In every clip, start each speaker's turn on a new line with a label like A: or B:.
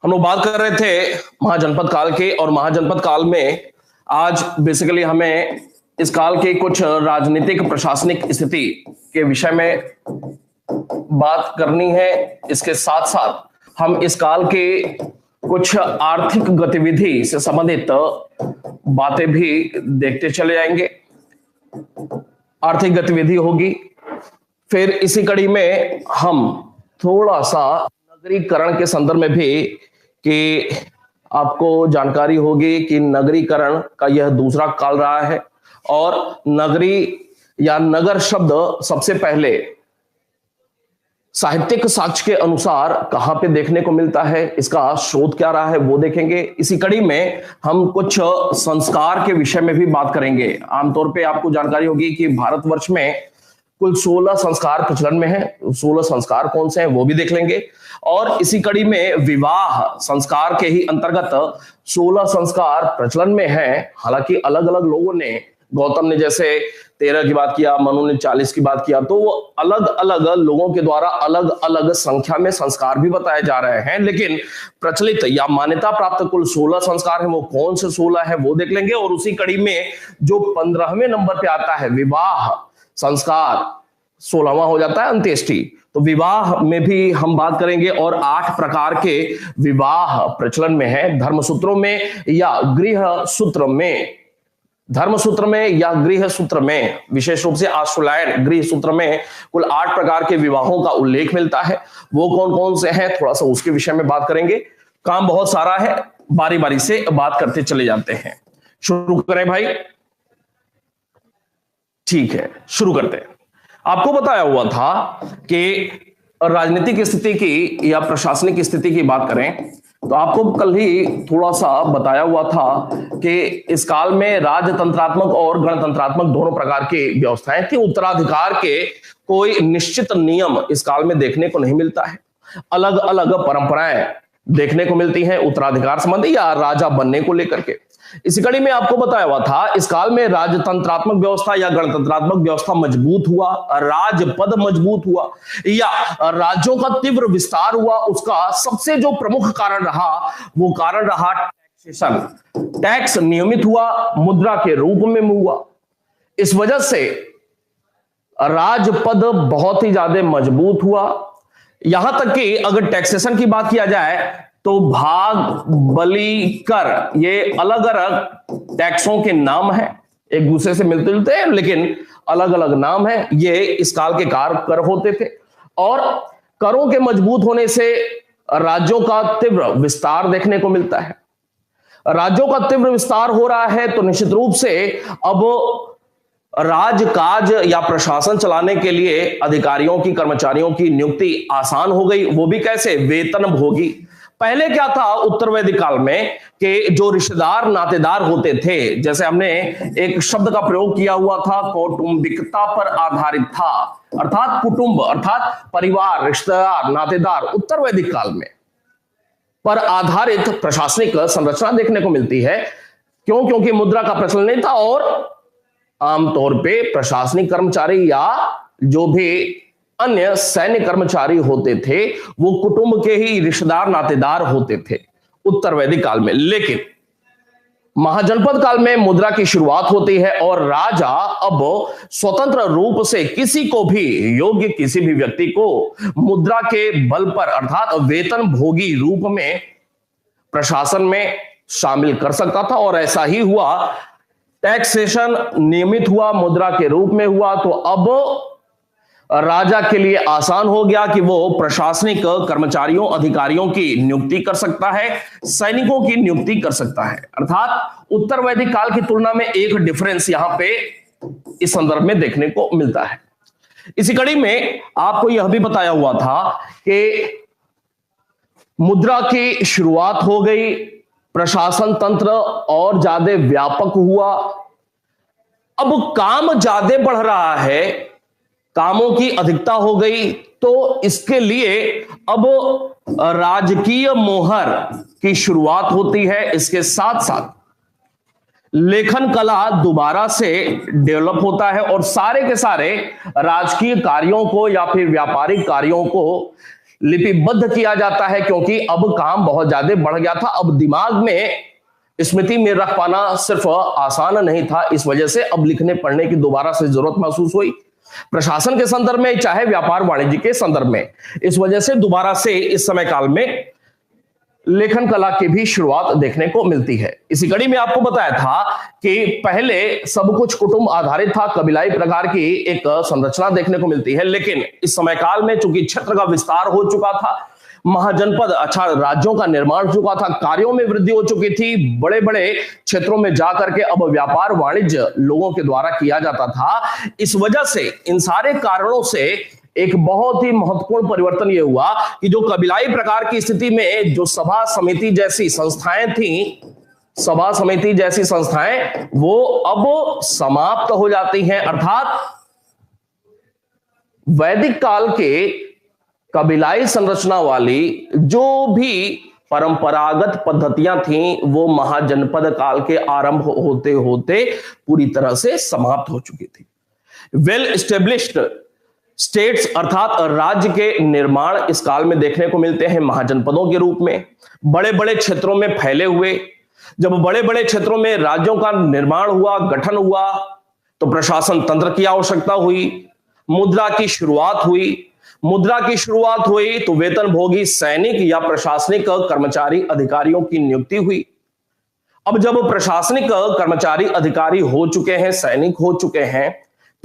A: हम लोग बात कर रहे थे महाजनपद काल के। और महाजनपद काल में आज बेसिकली हमें इस काल के कुछ राजनीतिक प्रशासनिक स्थिति के विषय में बात करनी है। इसके साथ साथ हम इस काल के कुछ आर्थिक गतिविधि से संबंधित बातें भी देखते चले जाएंगे। आर्थिक गतिविधि होगी, फिर इसी कड़ी में हम थोड़ा सा नगरीकरण के संदर्भ में भी कि आपको जानकारी होगी कि नगरीकरण का यह दूसरा काल रहा है। और नगरी या नगर शब्द सबसे पहले साहित्यिक साक्ष्य के अनुसार कहां पे देखने को मिलता है, इसका स्रोत क्या रहा है वो देखेंगे। इसी कड़ी में हम कुछ संस्कार के विषय में भी बात करेंगे। आमतौर पे आपको जानकारी होगी कि भारतवर्ष में कुल 16 संस्कार प्रचलन में है। 16 संस्कार कौन से हैं वो भी देख लेंगे। और इसी कड़ी में विवाह संस्कार के ही अंतर्गत 16 संस्कार प्रचलन में हैं। हालांकि अलग अलग लोगों ने, गौतम ने जैसे 13 की बात किया, मनु ने 40 की बात किया, तो वो अलग अलग लोगों के द्वारा अलग अलग संख्या में संस्कार भी बताए जा रहे हैं। लेकिन प्रचलित या मान्यता प्राप्त कुल 16 संस्कार हैं, वो कौन से 16 है वो देख लेंगे। और उसी कड़ी में जो 15वें नंबर पे आता है विवाह संस्कार, 16वां हो जाता है अंत्येष्टि, तो विवाह में भी हम बात करेंगे। और 8 प्रकार के विवाह प्रचलन में है, धर्मसूत्रों में या गृह सूत्र में। धर्मसूत्र में या गृह सूत्र में, विशेष रूप से आश्वलायन गृह सूत्र में कुल 8 प्रकार के विवाहों का उल्लेख मिलता है। वो कौन कौन से हैं, थोड़ा सा उसके विषय में बात करेंगे। काम बहुत सारा है, बारी बारी से बात करते चले जाते हैं। शुरू करें भाई? ठीक है, शुरू करते हैं। आपको बताया हुआ था कि राजनीतिक स्थिति की या प्रशासनिक स्थिति की बात करें तो आपको कल ही थोड़ा सा बताया हुआ था कि इस काल में राजतंत्रात्मक और गणतंत्रात्मक दोनों प्रकार की व्यवस्थाएं थी। उत्तराधिकार के कोई निश्चित नियम इस काल में देखने को नहीं मिलता है। अलग अलग परंपराएं देखने को मिलती हैं उत्तराधिकार संबंधी या राजा बनने को लेकर के। इसी कड़ी में आपको बताया हुआ था इस काल में राजतंत्रात्मक व्यवस्था या गणतंत्रात्मक व्यवस्था मजबूत हुआ, राजपद मजबूत हुआ या राज्यों का तीव्र विस्तार हुआ। उसका सबसे जो प्रमुख कारण रहा वो कारण रहा टैक्सेशन। टैक्स नियमित हुआ, मुद्रा के रूप में हुआ। इस वजह से राजपद बहुत ही ज्यादा मजबूत हुआ। यहां तक कि अगर टैक्सेशन की बात किया जाए तो भाग, बलि, कर, ये अलग अलग टैक्सों के नाम हैं, एक दूसरे से मिलते जुलते हैं लेकिन अलग अलग नाम हैं। ये इस काल के कर होते थे। और करों के मजबूत होने से राज्यों का तीव्र विस्तार देखने को मिलता है। राज्यों का तीव्र विस्तार हो रहा है तो निश्चित रूप से अब राजकाज या प्रशासन चलाने के लिए अधिकारियों की, कर्मचारियों की नियुक्ति आसान हो गई। वो भी कैसे? वेतनभोगी। पहले क्या था उत्तर वैदिक काल में कि जो रिश्तेदार नातेदार होते थे, जैसे हमने एक शब्द का प्रयोग किया हुआ था, कौटुंबिकता पर आधारित था, अर्थात कुटुंब अर्थात परिवार, रिश्तेदार, नातेदार उत्तर वैदिक काल में पर आधारित प्रशासनिक संरचना देखने को मिलती है। क्यों? क्योंकि मुद्रा का प्रचलन नहीं था और आमतौर पे प्रशासनिक कर्मचारी या जो भी अन्य सैन्य कर्मचारी होते थे वो कुटुंब के ही रिश्तेदार नातेदार होते थे उत्तर वैदिक काल में। लेकिन महाजनपद काल में मुद्रा की शुरुआत होती है और राजा अब स्वतंत्र रूप से किसी को भी, योग्य किसी भी व्यक्ति को मुद्रा के बल पर अर्थात वेतन भोगी रूप में प्रशासन में शामिल कर सकता था। और ऐसा ही हुआ। टैक्सेशन नियमित हुआ, मुद्रा के रूप में हुआ, तो अब राजा के लिए आसान हो गया कि वो प्रशासनिक कर्मचारियों, अधिकारियों की नियुक्ति कर सकता है, सैनिकों की नियुक्ति कर सकता है। अर्थात उत्तर वैदिक काल की तुलना में एक डिफरेंस यहां पे इस संदर्भ में देखने को मिलता है। इसी कड़ी में आपको यह भी बताया हुआ था कि मुद्रा की शुरुआत हो गई, प्रशासन तंत्र और ज्यादा व्यापक हुआ। अब काम ज्यादा बढ़ रहा है, कामों की अधिकता हो गई, तो इसके लिए अब राजकीय मोहर की शुरुआत होती है। इसके साथ साथ लेखन कला दोबारा से डेवलप होता है और सारे के सारे राजकीय कार्यों को या फिर व्यापारिक कार्यों को लिपिबद्ध किया जाता है, क्योंकि अब काम बहुत ज्यादा बढ़ गया था। अब दिमाग में स्मृति में रख पाना सिर्फ आसान नहीं था, इस वजह से अब लिखने पढ़ने की दोबारा से जरूरत महसूस हुई, प्रशासन के संदर्भ में चाहे व्यापार वाणिज्य के संदर्भ में। इस वजह से दोबारा से इस समय काल में लेखन कला की भी शुरुआत देखने को मिलती है। इसी कड़ी में आपको बताया था कि पहले सब कुछ कुटुंब आधारित था, कबीलाई प्रकार की एक संरचना देखने को मिलती है, लेकिन इस समय काल में चूंकि क्षेत्र का विस्तार हो चुका था, महाजनपद अच्छा राज्यों का निर्माण हो चुका था, कार्यों में वृद्धि हो चुकी थी, बड़े बड़े क्षेत्रों में जाकर के अब व्यापार वाणिज्य लोगों के द्वारा किया जाता था। इस वजह से इन सारे कारणों से एक बहुत ही महत्वपूर्ण परिवर्तन यह हुआ कि जो कबीलाई प्रकार की स्थिति में जो सभा समिति जैसी संस्थाएं थी, सभा समिति जैसी संस्थाएं वो अब समाप्त हो जाती हैं। अर्थात वैदिक काल के कबीलाई संरचना वाली जो भी परंपरागत पद्धतियां थीं वो महाजनपद काल के आरंभ होते होते पूरी तरह से समाप्त हो चुकी थी। वेल एस्टेब्लिश्ड स्टेट्स अर्थात राज्य के निर्माण इस काल में देखने को मिलते हैं महाजनपदों के रूप में, बड़े बड़े क्षेत्रों में फैले हुए। जब बड़े बड़े क्षेत्रों में राज्यों का निर्माण हुआ, गठन हुआ, तो प्रशासन तंत्र की आवश्यकता हुई, मुद्रा की शुरुआत हुई। मुद्रा की शुरुआत हुई तो वेतनभोगी सैनिक या प्रशासनिक कर्मचारी अधिकारियों की नियुक्ति हुई। अब जब प्रशासनिक कर्मचारी अधिकारी हो चुके हैं, सैनिक हो चुके हैं,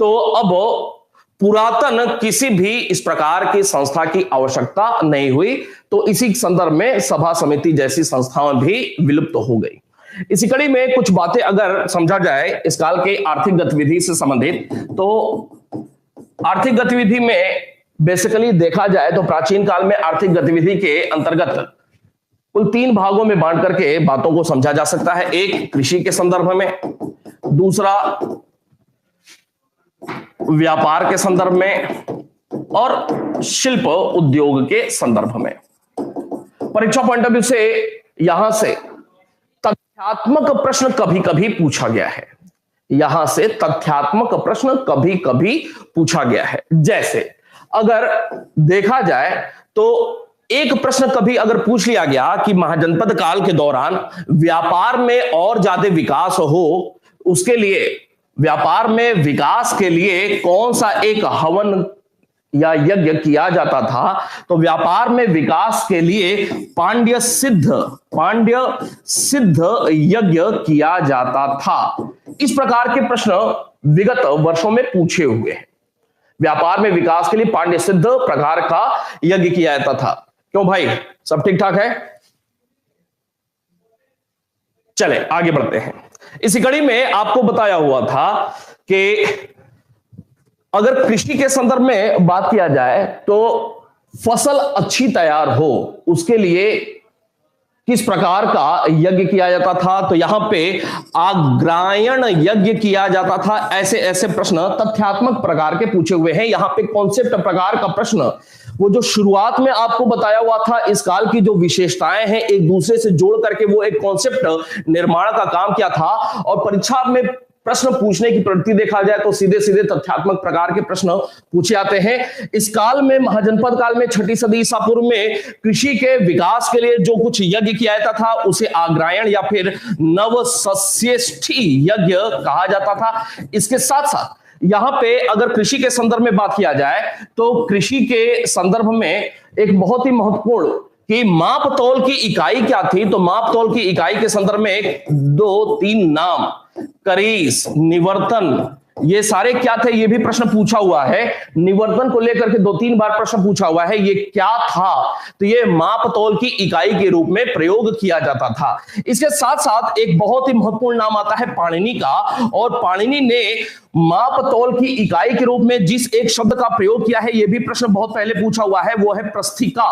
A: तो अब पुरातन किसी भी इस प्रकार की संस्था की आवश्यकता नहीं हुई। तो इसी संदर्भ में सभा समिति जैसी संस्थाएं भी विलुप्त हो गई। इसी कड़ी में कुछ बातें अगर समझा जाए इस काल की आर्थिक गतिविधि से संबंधित, तो आर्थिक गतिविधि में बेसिकली देखा जाए तो प्राचीन काल में आर्थिक गतिविधि के अंतर्गत कुल 3 भागों में बांट करके बातों को समझा जा सकता है। एक कृषि के संदर्भ में, दूसरा व्यापार के संदर्भ में और शिल्प उद्योग के संदर्भ में। परीक्षा पॉइंट ऑफ व्यू से यहां से तथ्यात्मक प्रश्न कभी कभी पूछा गया है, यहां से तथ्यात्मक प्रश्न कभी कभी पूछा गया है। जैसे अगर देखा जाए तो एक प्रश्न कभी अगर पूछ लिया गया कि महाजनपद काल के दौरान व्यापार में और ज्यादा विकास हो, उसके लिए व्यापार में विकास के लिए कौन सा एक हवन या यज्ञ किया जाता था, तो व्यापार में विकास के लिए पांड्य सिद्ध यज्ञ किया जाता था। इस प्रकार के प्रश्न विगत वर्षों में पूछे हुए हैं। व्यापार में विकास के लिए पांड्य सिद्ध प्रकार का यज्ञ किया जाता था। क्यों भाई, सब ठीक ठाक है? चले आगे बढ़ते हैं। इसी कड़ी में आपको बताया हुआ था कि अगर कृषि के संदर्भ में बात किया जाए तो फसल अच्छी तैयार हो उसके लिए किस प्रकार का यज्ञ किया जाता था, तो यहां पे आग्रायण यज्ञ किया जाता था। ऐसे ऐसे प्रश्न तथ्यात्मक प्रकार के पूछे हुए हैं। यहां पे कॉन्सेप्ट प्रकार का प्रश्न, वो जो शुरुआत में आपको बताया हुआ था इस काल की जो विशेषताएं हैं एक दूसरे से जोड़ करके वो एक कॉन्सेप्ट निर्माण का काम किया था। और परीक्षा में प्रश्न पूछने की प्रवृत्ति देखा जाए तो सीधे सीधे तथ्यात्मक प्रकार के प्रश्न पूछे जाते हैं। इस काल में महाजनपद काल में 6ठी सदी ईसा पूर्व में कृषि के विकास के लिए जो कुछ यज्ञ किया जाता था उसे आग्रायण या फिर नवसस्येष्ठी यज्ञ कहा जाता था। इसके साथ साथ यहां पे अगर कृषि के संदर्भ में बात किया जाए तो कृषि के संदर्भ में एक बहुत ही महत्वपूर्ण कि माप तौल की इकाई क्या थी, तो माप तौल की इकाई के संदर्भ में 2-3 नाम, करीस, निवर्तन, ये सारे क्या थे ये भी प्रश्न पूछा हुआ है। निवर्तन को लेकर के 2-3 बार प्रश्न पूछा हुआ है, ये क्या था, तो ये माप तौल की इकाई के रूप में प्रयोग किया जाता था। इसके साथ साथ एक बहुत ही महत्वपूर्ण नाम आता है पाणिनि का, और पाणिनि ने माप तौल की इकाई के रूप में जिस एक शब्द का प्रयोग किया है ये भी प्रश्न बहुत पहले पूछा हुआ है, वो है प्रस्थिका।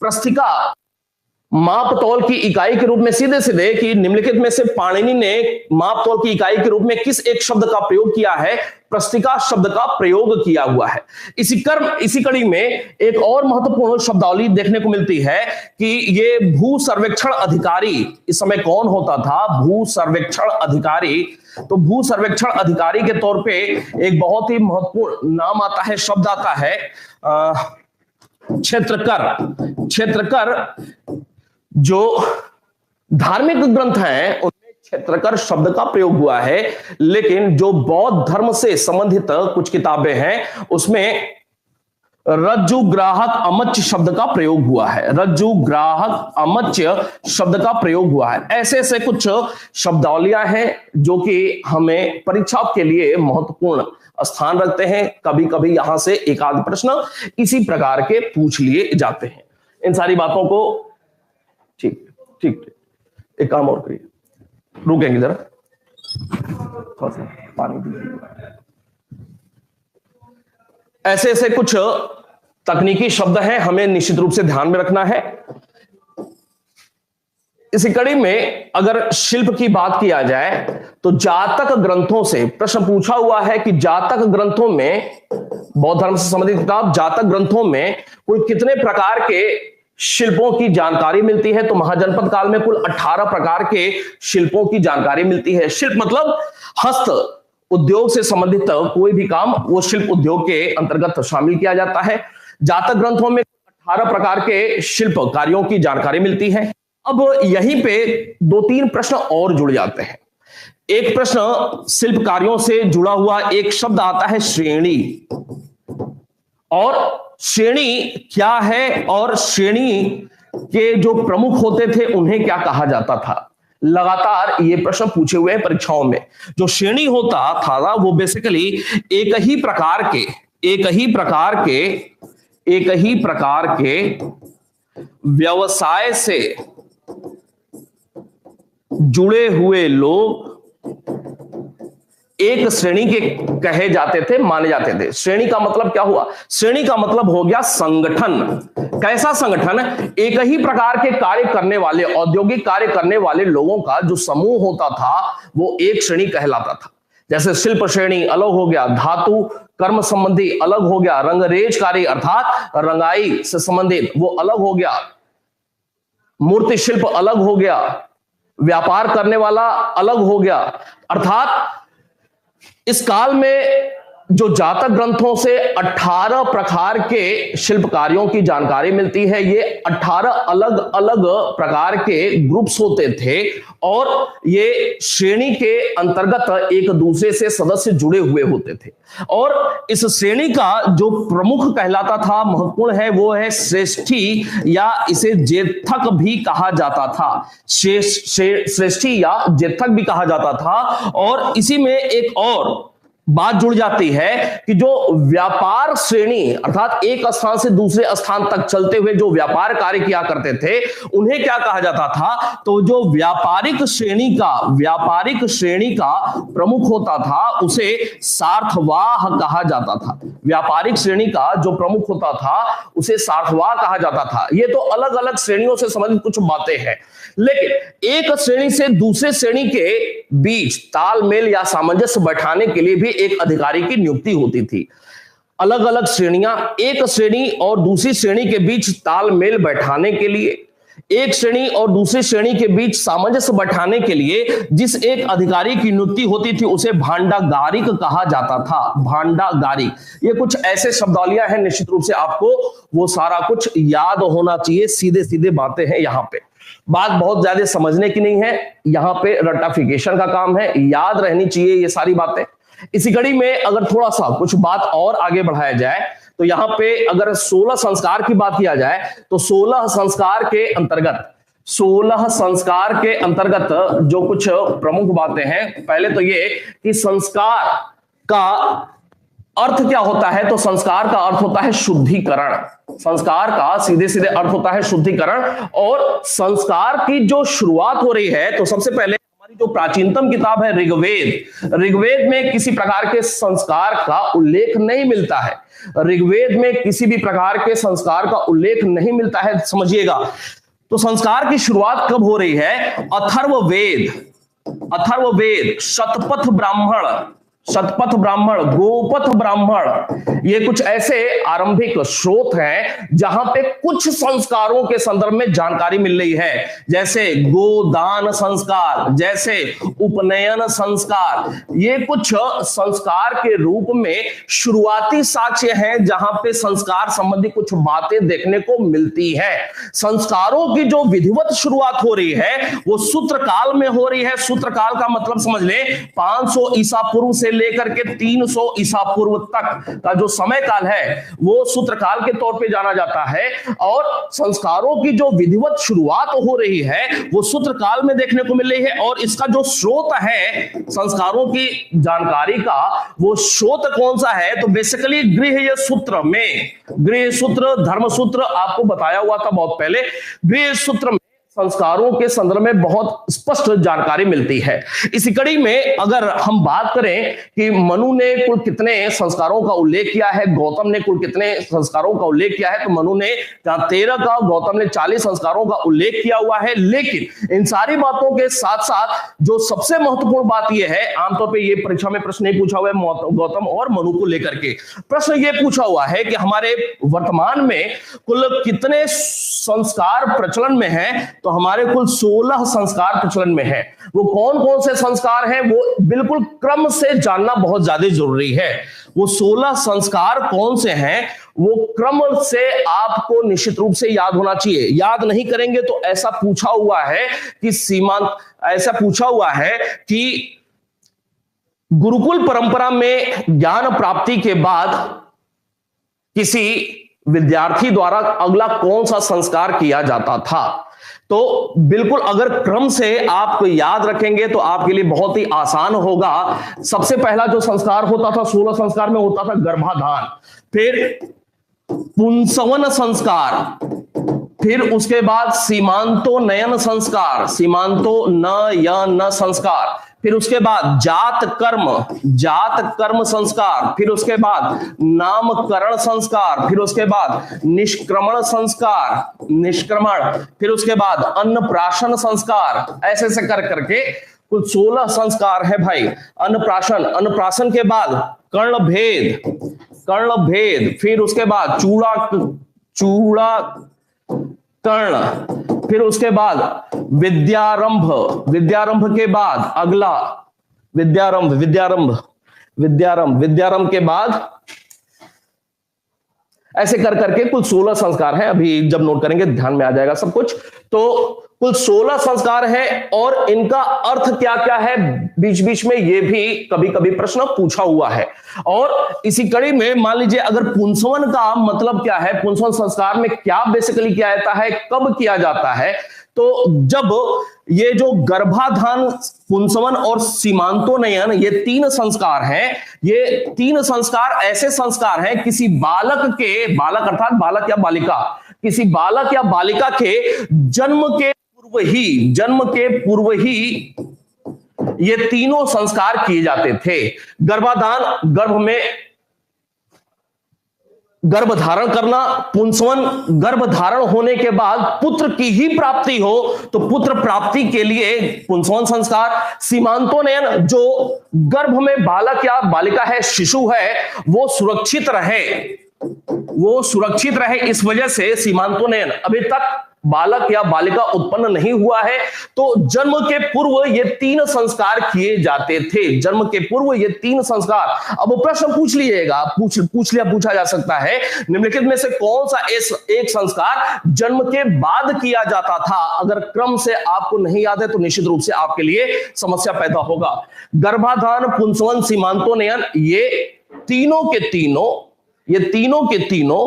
A: प्रस्थिका माप तौल की इकाई के रूप में सीधे सीधे कि निम्नलिखित में से पाणिनि ने माप तौल की इकाई के रूप में किस एक शब्द का प्रयोग किया है, प्रस्थिका शब्द का प्रयोग किया हुआ है। इसी कड़ी में एक और महत्वपूर्ण शब्दावली देखने को मिलती है कि ये भू सर्वेक्षण अधिकारी इस समय कौन होता था, भू सर्वेक्षण अधिकारी। तो भू सर्वेक्षण अधिकारी के तौर पे एक बहुत ही महत्वपूर्ण नाम आता है, शब्द आता है क्षेत्रकर। क्षेत्रकर जो धार्मिक ग्रंथ हैं उनमें क्षेत्रकर शब्द का प्रयोग हुआ है, लेकिन जो बौद्ध धर्म से संबंधित कुछ किताबें हैं उसमें रज्जुग्राहक अमच्य शब्द का प्रयोग हुआ है। रज्जुग्राहक अमच्य शब्द का प्रयोग हुआ है। ऐसे ऐसे कुछ शब्दावलियां हैं जो कि हमें परीक्षा के लिए महत्वपूर्ण स्थान रखते हैं। कभी कभी यहां से एक आध प्रश्न इसी प्रकार के पूछ लिए जाते हैं। इन सारी बातों को ठीक ठीक एक काम और करिए, रुकेंगे जरा, थोड़ा सा पानी दीजिए। ऐसे ऐसे कुछ तकनीकी शब्द हैं, हमें निश्चित रूप से ध्यान में रखना है। इसी कड़ी में अगर शिल्प की बात किया जाए तो जातक ग्रंथों से प्रश्न पूछा हुआ है कि जातक ग्रंथों में, बौद्ध धर्म से संबंधित किताब जातक ग्रंथों में कुल कितने प्रकार के शिल्पों की जानकारी मिलती है? तो महाजनपद काल में कुल 18 प्रकार के शिल्पों की जानकारी मिलती है। शिल्प मतलब हस्त उद्योग से संबंधित कोई भी काम वो शिल्प उद्योग के अंतर्गत शामिल किया जाता है। जातक ग्रंथों में 18 प्रकार के शिल्प कार्यों की जानकारी मिलती है। अब यहीं पे 2-3 प्रश्न और जुड़ जाते हैं। एक प्रश्न शिल्प कार्यों से जुड़ा हुआ एक शब्द आता है श्रेणी, और श्रेणी क्या है और श्रेणी के जो प्रमुख होते थे उन्हें क्या कहा जाता था? लगातार ये प्रश्न पूछे हुए हैं परीक्षाओं में। जो श्रेणी होता था वो बेसिकली एक ही प्रकार के व्यवसाय से जुड़े हुए लोग एक श्रेणी के कहे जाते थे, माने जाते थे। श्रेणी का मतलब क्या हुआ? श्रेणी का मतलब हो गया संगठन। कैसा संगठन? एक ही प्रकार के कार्य करने वाले, औद्योगिक कार्य करने वाले लोगों का जो समूह होता था वो एक श्रेणी कहलाता था। जैसे शिल्प श्रेणी अलग हो गया, धातु कर्म संबंधी अलग हो गया, रंगरेजकारी अर्थात रंगाई से संबंधित वो अलग हो गया, मूर्ति शिल्प अलग हो गया, व्यापार करने वाला अलग हो गया। अर्थात इस काल में जो जातक ग्रंथों से 18 प्रकार के शिल्प कार्यों की जानकारी मिलती है, ये 18 अलग अलग प्रकार के ग्रुप्स होते थे और ये श्रेणी के अंतर्गत एक दूसरे से सदस्य जुड़े हुए होते थे। और इस श्रेणी का जो प्रमुख कहलाता था, महत्वपूर्ण है, वो है श्रेष्ठी, या इसे जेथक भी कहा जाता था। श्रेष्ठी या जेथक भी कहा जाता था। और इसी में एक और बात जुड़ जाती है कि जो व्यापार श्रेणी अर्थात एक स्थान से दूसरे स्थान तक चलते हुए जो व्यापार कार्य किया करते थे उन्हें क्या कहा जाता था? तो जो व्यापारिक श्रेणी का प्रमुख होता था उसे सार्थवाह कहा जाता था। व्यापारिक श्रेणी का जो प्रमुख होता था उसे सार्थवाह कहा जाता था। ये तो अलग अलग श्रेणियों से संबंधित कुछ बातें हैं, लेकिन एक श्रेणी से दूसरे श्रेणी के बीच तालमेल या सामंजस्य बैठाने के लिए भी एक अधिकारी की नियुक्ति होती थी। अलग अलग श्रेणियां, एक श्रेणी और दूसरी श्रेणी के बीच तालमेल बैठाने के लिए, एक श्रेणी और दूसरी श्रेणी के बीच सामंजस्य बैठाने के लिए जिस एक अधिकारी की नियुक्ति होती थी उसे भांडागारिक कहा जाता था। भांडागारिक, ये कुछ ऐसे शब्दावलियां हैं, निश्चित रूप से आपको वो सारा कुछ याद होना चाहिए। सीधे सीधे बातें हैं, यहां पे बात बहुत ज्यादा समझने की नहीं है, यहां पे रटाफिकेशन का काम है, याद रहनी चाहिए ये सारी बातें। इसी कड़ी में अगर थोड़ा सा कुछ बात और आगे बढ़ाया जाए तो यहां पे अगर 16 संस्कार की बात किया जाए तो 16 संस्कार के अंतर्गत जो कुछ प्रमुख बातें हैं, पहले तो ये कि संस्कार का अर्थ क्या होता है? तो संस्कार का अर्थ होता है शुद्धिकरण। संस्कार का सीधे सीधे अर्थ होता है शुद्धिकरण। और संस्कार की जो शुरुआत हो रही है तो सबसे पहले हमारी जो प्राचीनतम किताब है ऋग्वेद में किसी प्रकार के संस्कार का उल्लेख नहीं मिलता है। ऋग्वेद में किसी भी प्रकार के संस्कार का उल्लेख नहीं मिलता है, समझिएगा। तो संस्कार की शुरुआत कब हो रही है? अथर्ववेद, शतपथ शतपथ ब्राह्मण, गोपथ ब्राह्मण, ये कुछ ऐसे आरंभिक स्रोत हैं जहां पे कुछ संस्कारों के संदर्भ में जानकारी मिल रही है, जैसे गोदान संस्कार, जैसे उपनयन संस्कार। ये कुछ संस्कार के रूप में शुरुआती साक्ष्य हैं जहां पे संस्कार संबंधी कुछ बातें देखने को मिलती है। संस्कारों की जो विधिवत शुरुआत हो रही है वो सूत्र काल में हो रही है। सूत्र काल का मतलब समझ ले 500 ईसा पूर्व से लेकर के 300 ईसा पूर्व तक का जो समय काल है वो सूत्र काल के तौर पे जाना जाता है, और संस्कारों की जो विधिवत शुरुआत हो रही है वो सूत्र काल में देखने को मिल रही है। और इसका जो स्रोत है संस्कारों की जानकारी का, वो स्रोत कौन सा है, तो बेसिकली गृह सूत्र में, गृह सूत्र, धर्म सूत्र आपको बताया हुआ था बहुत पहले। गृह सूत्र में संस्कारों के संदर्भ में बहुत स्पष्ट जानकारी मिलती है। इसी कड़ी में अगर हम बात करें कि मनु ने कुल कितने संस्कारों का उल्लेख किया है, गौतम ने कुल कितने संस्कारों का उल्लेख किया है, तो मनु ने 13 का, गौतम ने 40 संस्कारों का उल्लेख किया हुआ है। लेकिन इन सारी बातों के साथ साथ जो सबसे महत्वपूर्ण बात यह है, आमतौर पर यह परीक्षा में प्रश्न नहीं पूछा हुआ है गौतम और मनु को लेकर के, प्रश्न यह पूछा हुआ है कि हमारे वर्तमान में कुल कितने संस्कार प्रचलन में है, तो हमारे कुल 16 संस्कार प्रचलन में है। वो कौन कौन से संस्कार हैं वो बिल्कुल क्रम से जानना बहुत ज्यादा जरूरी है। वो 16 संस्कार कौन से हैं वो क्रम से आपको निश्चित रूप से याद होना चाहिए। याद नहीं करेंगे तो ऐसा पूछा हुआ है कि सीमांत, ऐसा पूछा हुआ है कि गुरुकुल परंपरा में ज्ञान प्राप्ति के बाद किसी विद्यार्थी द्वारा अगला कौन सा संस्कार किया जाता था। तो बिल्कुल अगर क्रम से आप याद रखेंगे तो आपके लिए बहुत ही आसान होगा। सबसे पहला जो संस्कार होता था 16 संस्कार में होता था गर्भाधान, फिर पुंसवन संस्कार, फिर उसके बाद सीमांतो नयन संस्कार, सीमांतो न संस्कार, फिर उसके बाद जात कर्म संस्कार, फिर उसके बाद नामकरण संस्कार, फिर उसके बाद निष्क्रमण संस्कार, फिर उसके बाद अन्नप्राशन संस्कार। ऐसे ऐसे कर करके कुल 16 संस्कार है भाई। अन्नप्राशन के बाद कर्ण भेद, फिर उसके बाद चूड़ा कर्ण, फिर उसके बाद विद्यारंभ के बाद अगला विद्यारंभ के बाद, ऐसे कर करके कुल 16 संस्कार हैं। अभी जब नोट करेंगे ध्यान में आ जाएगा सब कुछ। तो कुल 16 संस्कार है और इनका अर्थ क्या क्या है बीच बीच में ये भी कभी कभी प्रश्न पूछा हुआ है। और इसी कड़ी में मान लीजिए अगर पुंसवन का मतलब क्या है, पुंसवन संस्कार में क्या बेसिकली किया जाता है, कब किया जाता है, तो जब ये जो गर्भाधान, पुंसवन और सीमांतोनयन, ये 3 संस्कार हैं। ये 3 संस्कार ऐसे संस्कार हैं किसी बालक के, बालक अर्थात बालक या बालिका, किसी बालक या बालिका के जन्म के पूर्व ही ये तीनों संस्कार किए जाते थे। गर्भाधान, गर्भ में गर्भधारण करना, पुंसवन गर्भधारण होने के बाद पुत्र की ही प्राप्ति हो तो पुत्र प्राप्ति के लिए पुंसवन संस्कार, सीमांतोनयन जो गर्भ में बालक या बालिका है, शिशु है, वो सुरक्षित रहे इस वजह से सीमांतोनयन, अभी तक बालक या बालिका उत्पन्न नहीं हुआ है तो जन्म के पूर्व ये 3 संस्कार किए जाते थे। जन्म के पूर्व ये 3 संस्कार। अब प्रश्न पूछ लीजिएगा, पूछा जा सकता है निम्नलिखित में से कौन सा एक संस्कार जन्म के बाद किया जाता था। अगर क्रम से आपको नहीं याद है तो निश्चित रूप से आपके लिए समस्या पैदा होगा। गर्भाधान, पुंसवन, सीमांतोनयन, ये तीनों के तीनों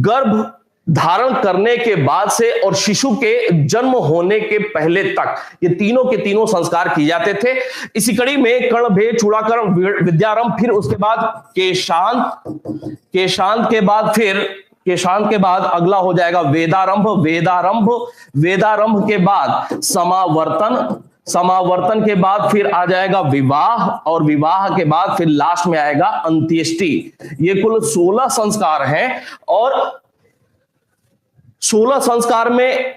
A: गर्भ धारण करने के बाद से और शिशु के जन्म होने के पहले तक ये तीनों के तीनों संस्कार किए जाते थे। इसी कड़ी में कर्ण भेद, चूड़ाकरण, विद्यारंभ, फिर उसके बाद केशांत के बाद अगला हो जाएगा वेदारंभ के बाद समावर्तन के बाद फिर आ जाएगा विवाह, और विवाह के बाद फिर लास्ट में आएगा अंत्येष्टि। ये कुल 16 संस्कार हैं। और 16 संस्कार में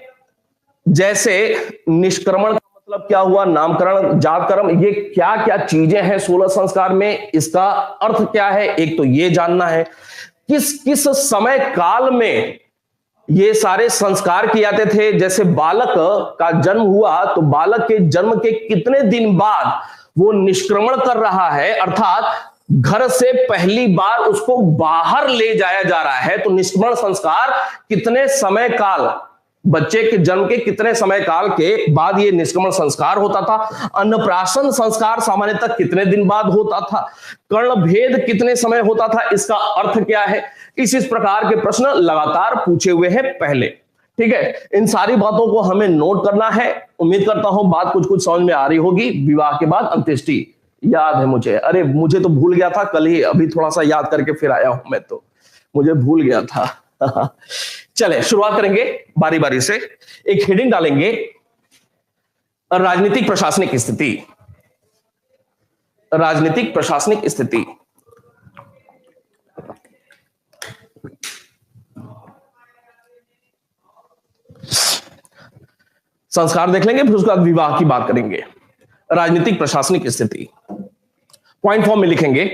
A: जैसे निष्क्रमण का मतलब क्या हुआ, नामकरण, जातकर्म, ये क्या क्या चीजें हैं 16 संस्कार में, इसका अर्थ क्या है, एक तो ये जानना है। किस किस समय काल में ये सारे संस्कार किए जाते थे। जैसे बालक का जन्म हुआ तो बालक के जन्म के कितने दिन बाद वो निष्क्रमण कर रहा है, अर्थात घर से पहली बार उसको बाहर ले जाया जा रहा है, तो निष्क्रमण संस्कार कितने समय काल, बच्चे के जन्म के कितने समय काल के बाद ये निष्क्रमण संस्कार होता था। अन्नप्राशन संस्कार सामान्यतः कितने दिन बाद होता था। कर्ण भेद कितने समय होता था, इसका अर्थ क्या है। इस प्रकार के प्रश्न लगातार पूछे हुए हैं पहले। ठीक है, इन सारी बातों को हमें नोट करना है। उम्मीद करता हूं बात कुछ कुछ समझ में आ रही होगी। विवाह के बाद अंत्येष्टि याद है मुझे, अरे मुझे तो भूल गया था कल ही, अभी थोड़ा सा याद करके फिर आया हूं मैं, तो मुझे भूल गया था। चले शुरुआत करेंगे बारी बारी से। एक हेडिंग डालेंगे, राजनीतिक प्रशासनिक स्थिति। राजनीतिक प्रशासनिक स्थिति। संस्कार देख लेंगे, फिर उसके बाद विवाह की बात करेंगे। राजनीतिक प्रशासनिक स्थिति पॉइंट फॉर्म में लिखेंगे।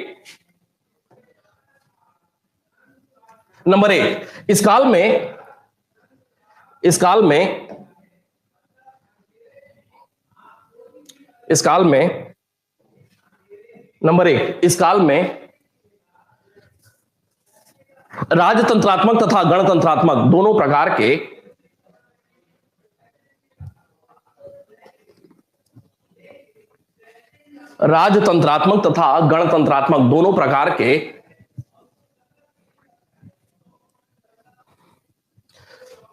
A: नंबर 1, इस काल में नंबर 1, इस काल में राजतंत्रात्मक तथा गणतंत्रात्मक दोनों प्रकार के राजतंत्रात्मक तथा गणतंत्रात्मक दोनों प्रकार के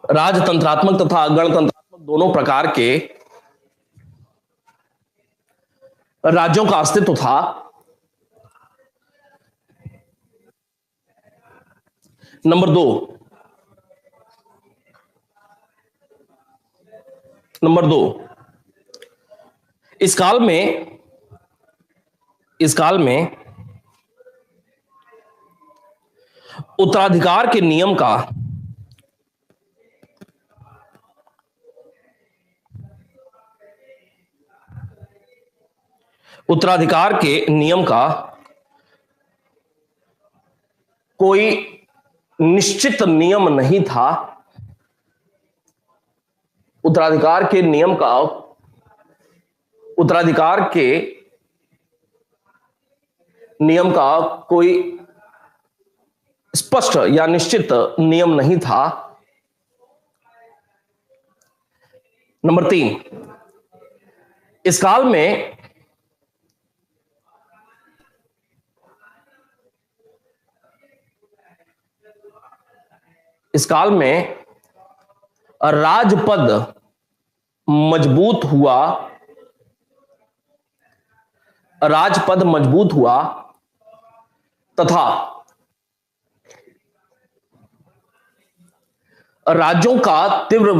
A: राजतंत्रात्मक तथा गणतंत्रात्मक दोनों प्रकार के राज्यों का अस्तित्व था। नंबर 2, इस काल में उत्तराधिकार के नियम का कोई निश्चित नियम नहीं था। उत्तराधिकार के नियम का कोई स्पष्ट या निश्चित नियम नहीं था। नंबर 3, इस काल में राजपद मजबूत हुआ तथा राज्यों का तीव्र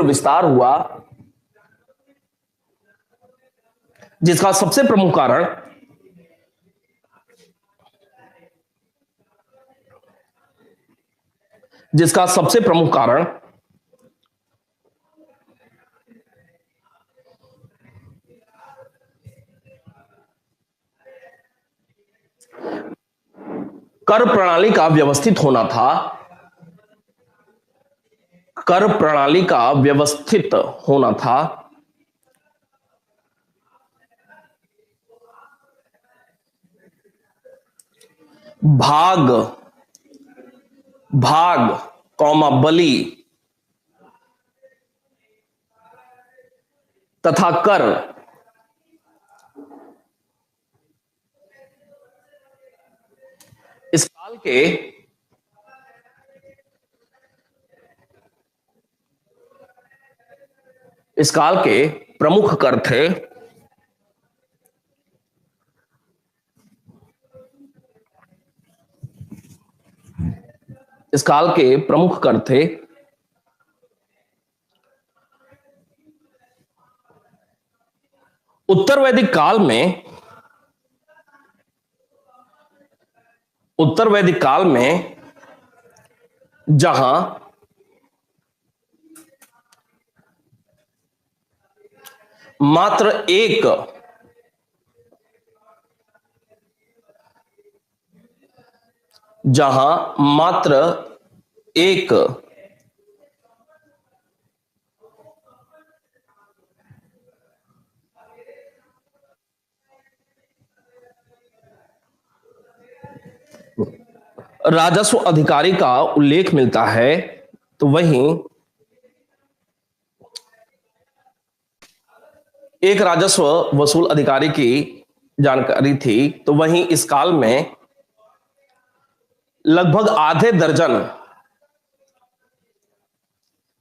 A: विस्तार हुआ, जिसका सबसे प्रमुख कारण कर प्रणाली का व्यवस्थित होना था। भाग कौमा बलि तथा कर इस काल के प्रमुख कर थे। उत्तर वैदिक काल में उत्तर वैदिक काल में जहां मात्र एक जहां मात्र एक राजस्व अधिकारी का उल्लेख मिलता है, तो वहीं एक राजस्व वसूल अधिकारी की जानकारी थी, तो वहीं इस काल में लगभग आधे दर्जन,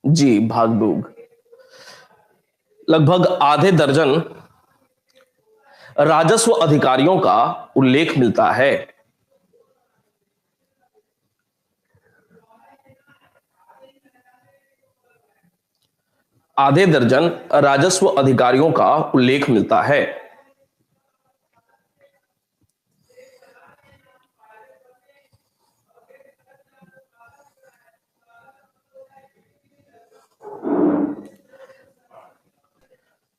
A: जी भागडुग, लगभग आधे दर्जन राजस्व अधिकारियों का उल्लेख मिलता है। आधे दर्जन राजस्व अधिकारियों का उल्लेख मिलता है।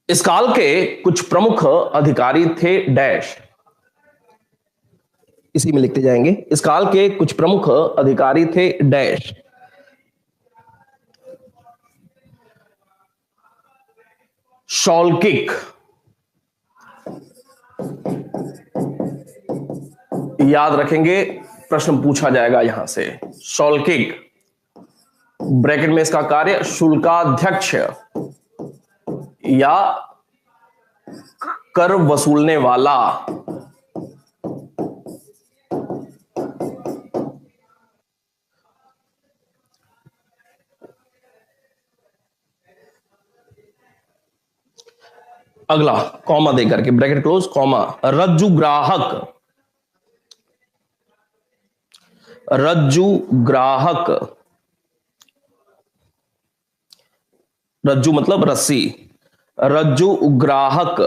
A: इस काल के कुछ प्रमुख अधिकारी थे डैश, इसी में लिखते जाएंगे। इस काल के कुछ प्रमुख अधिकारी थे डैश। शौल्किक, याद रखेंगे, प्रश्न पूछा जाएगा यहां से। शौल्किक, ब्रैकेट में इसका कार्य शुल्काध्यक्ष या कर वसूलने वाला। अगला कॉमा देकर के, ब्रैकेट क्लोज, कॉमा, रज्जु ग्राहक। रज्जु ग्राहक, रज्जु मतलब रस्सी, रज्जु ग्राहक,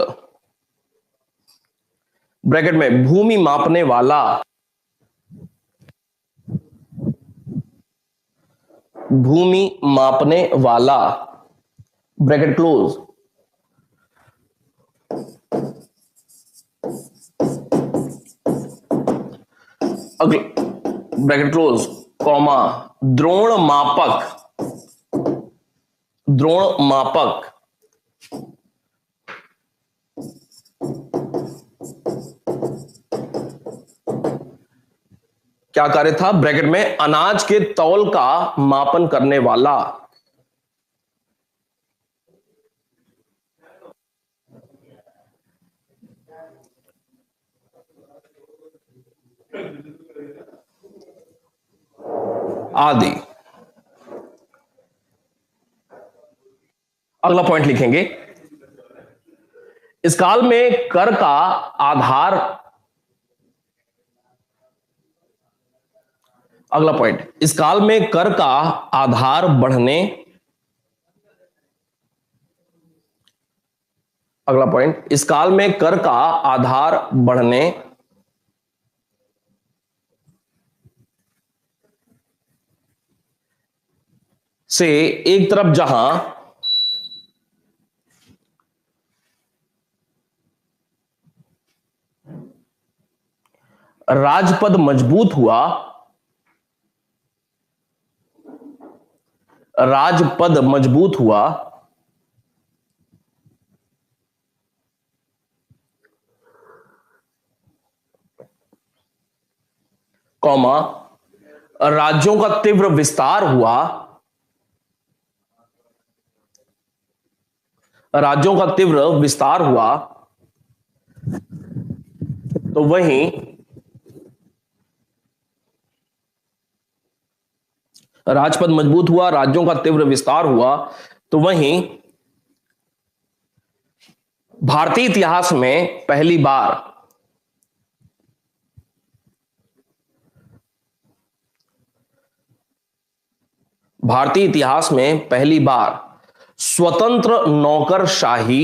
A: ब्रैकेट में भूमि मापने वाला। भूमि मापने वाला, ब्रैकेट क्लोज। अगला ब्रैकेट क्लोज, कॉमा, द्रोण मापक। द्रोण मापक, क्या कार्य था? ब्रैकेट में अनाज के तौल का मापन करने वाला। आदि। अगला पॉइंट लिखेंगे, इस काल में कर का आधार। अगला पॉइंट, इस काल में कर का आधार बढ़ने। अगला पॉइंट, इस काल में कर का आधार बढ़ने से एक तरफ जहां राजपद मजबूत हुआ, राजपद मजबूत हुआ, कॉमा, राज्यों का तीव्र विस्तार हुआ, राज्यों का तीव्र विस्तार हुआ, तो वहीं राजपद मजबूत हुआ, राज्यों का तीव्र विस्तार हुआ, तो वहीं भारतीय इतिहास में पहली बार भारतीय इतिहास में पहली बार स्वतंत्र नौकरशाही,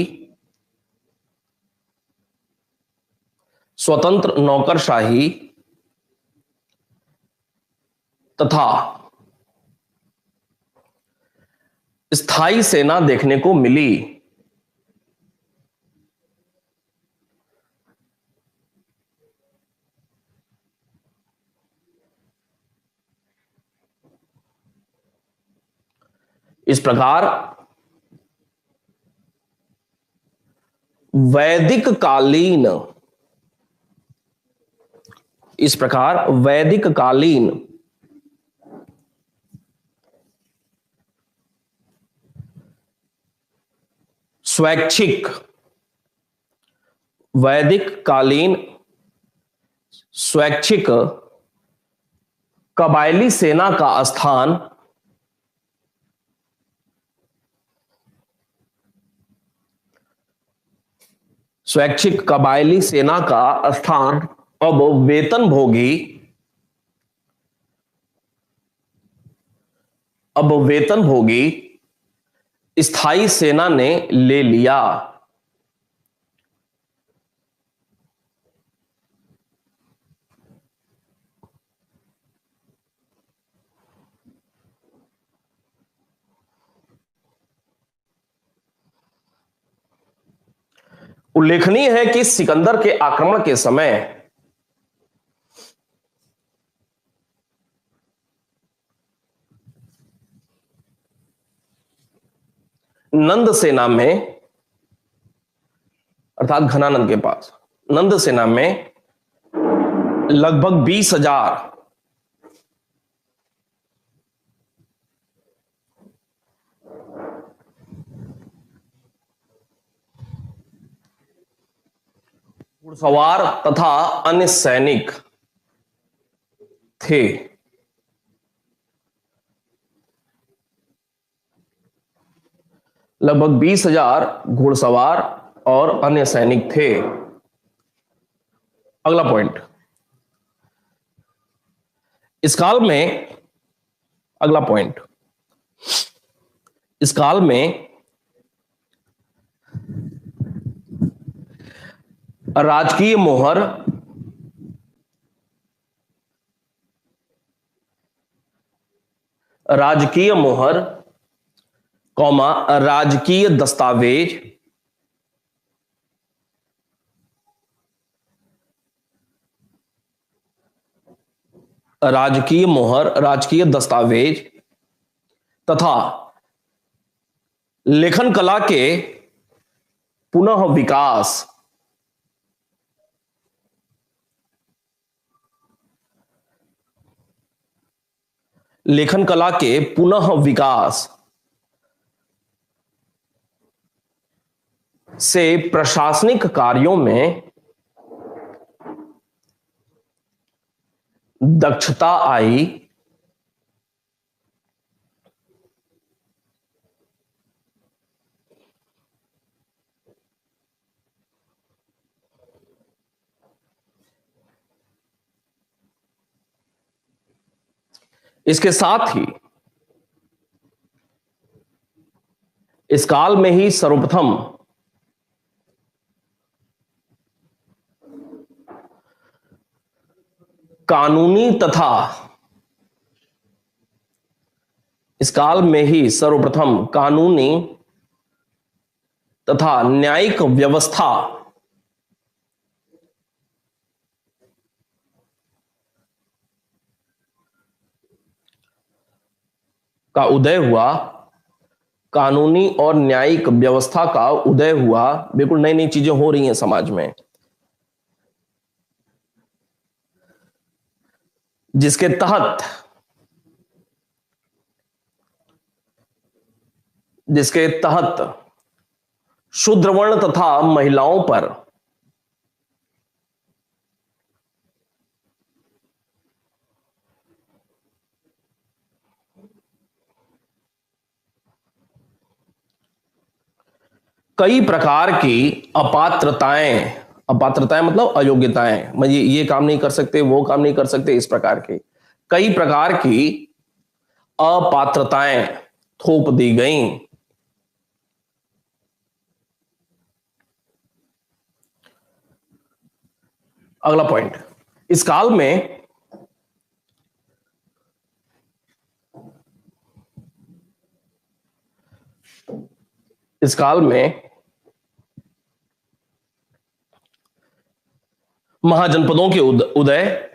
A: स्वतंत्र नौकरशाही तथा स्थायी सेना देखने को मिली। इस प्रकार वैदिक कालीन स्वैच्छिक वैदिक कालीन स्वैच्छिक कबायली सेना का स्थान स्वैच्छिक कबायली सेना का स्थान अब वेतनभोगी स्थायी सेना ने ले लिया। उल्लेखनीय है कि सिकंदर के आक्रमण के समय नंद सेना में, अर्थात घनानंद के पास, नंद सेना में लगभग 20,000 घुड़सवार तथा अन्य सैनिक थे। लगभग 20,000 घुड़सवार और अन्य सैनिक थे। अगला पॉइंट, इस काल में, अगला पॉइंट, इस काल में राजकीय मोहर कौमा राजकीय दस्तावेज तथा लेखन कला के पुनः विकास से प्रशासनिक कार्यों में दक्षता आई। इसके साथ ही इस काल में ही सर्वप्रथम कानूनी तथा न्यायिक व्यवस्था का उदय हुआ। कानूनी और न्यायिक व्यवस्था का उदय हुआ। बिल्कुल नई नई चीजें हो रही हैं समाज में, जिसके तहत शूद्र वर्ण तथा महिलाओं पर कई प्रकार की अपात्रताएं मतलब अयोग्यताएं, मैं ये काम नहीं कर सकते, वो काम नहीं कर सकते, इस प्रकार की कई प्रकार की अपात्रताएं थोप दी गईं। अगला पॉइंट, इस काल में इस काल में महाजनपदों के उदय,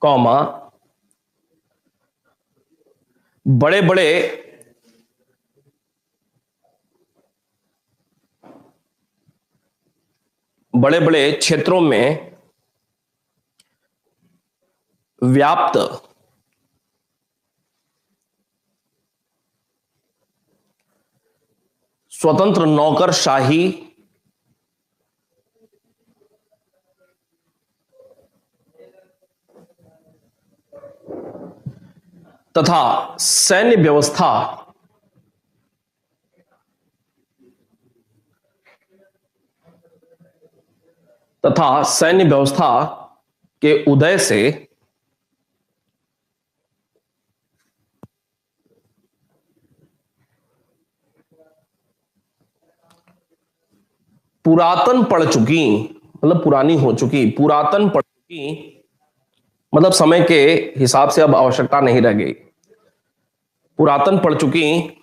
A: कौमा बड़े बड़े बड़े बड़े क्षेत्रों में व्याप्त स्वतंत्र नौकरशाही तथा सैन्य व्यवस्था के उदय से पुरातन पड़ चुकी, मतलब पुरानी हो चुकी, पुरातन पड़ चुकी मतलब समय के हिसाब से अब आवश्यकता नहीं रह गई, पुरातन पड़ चुकी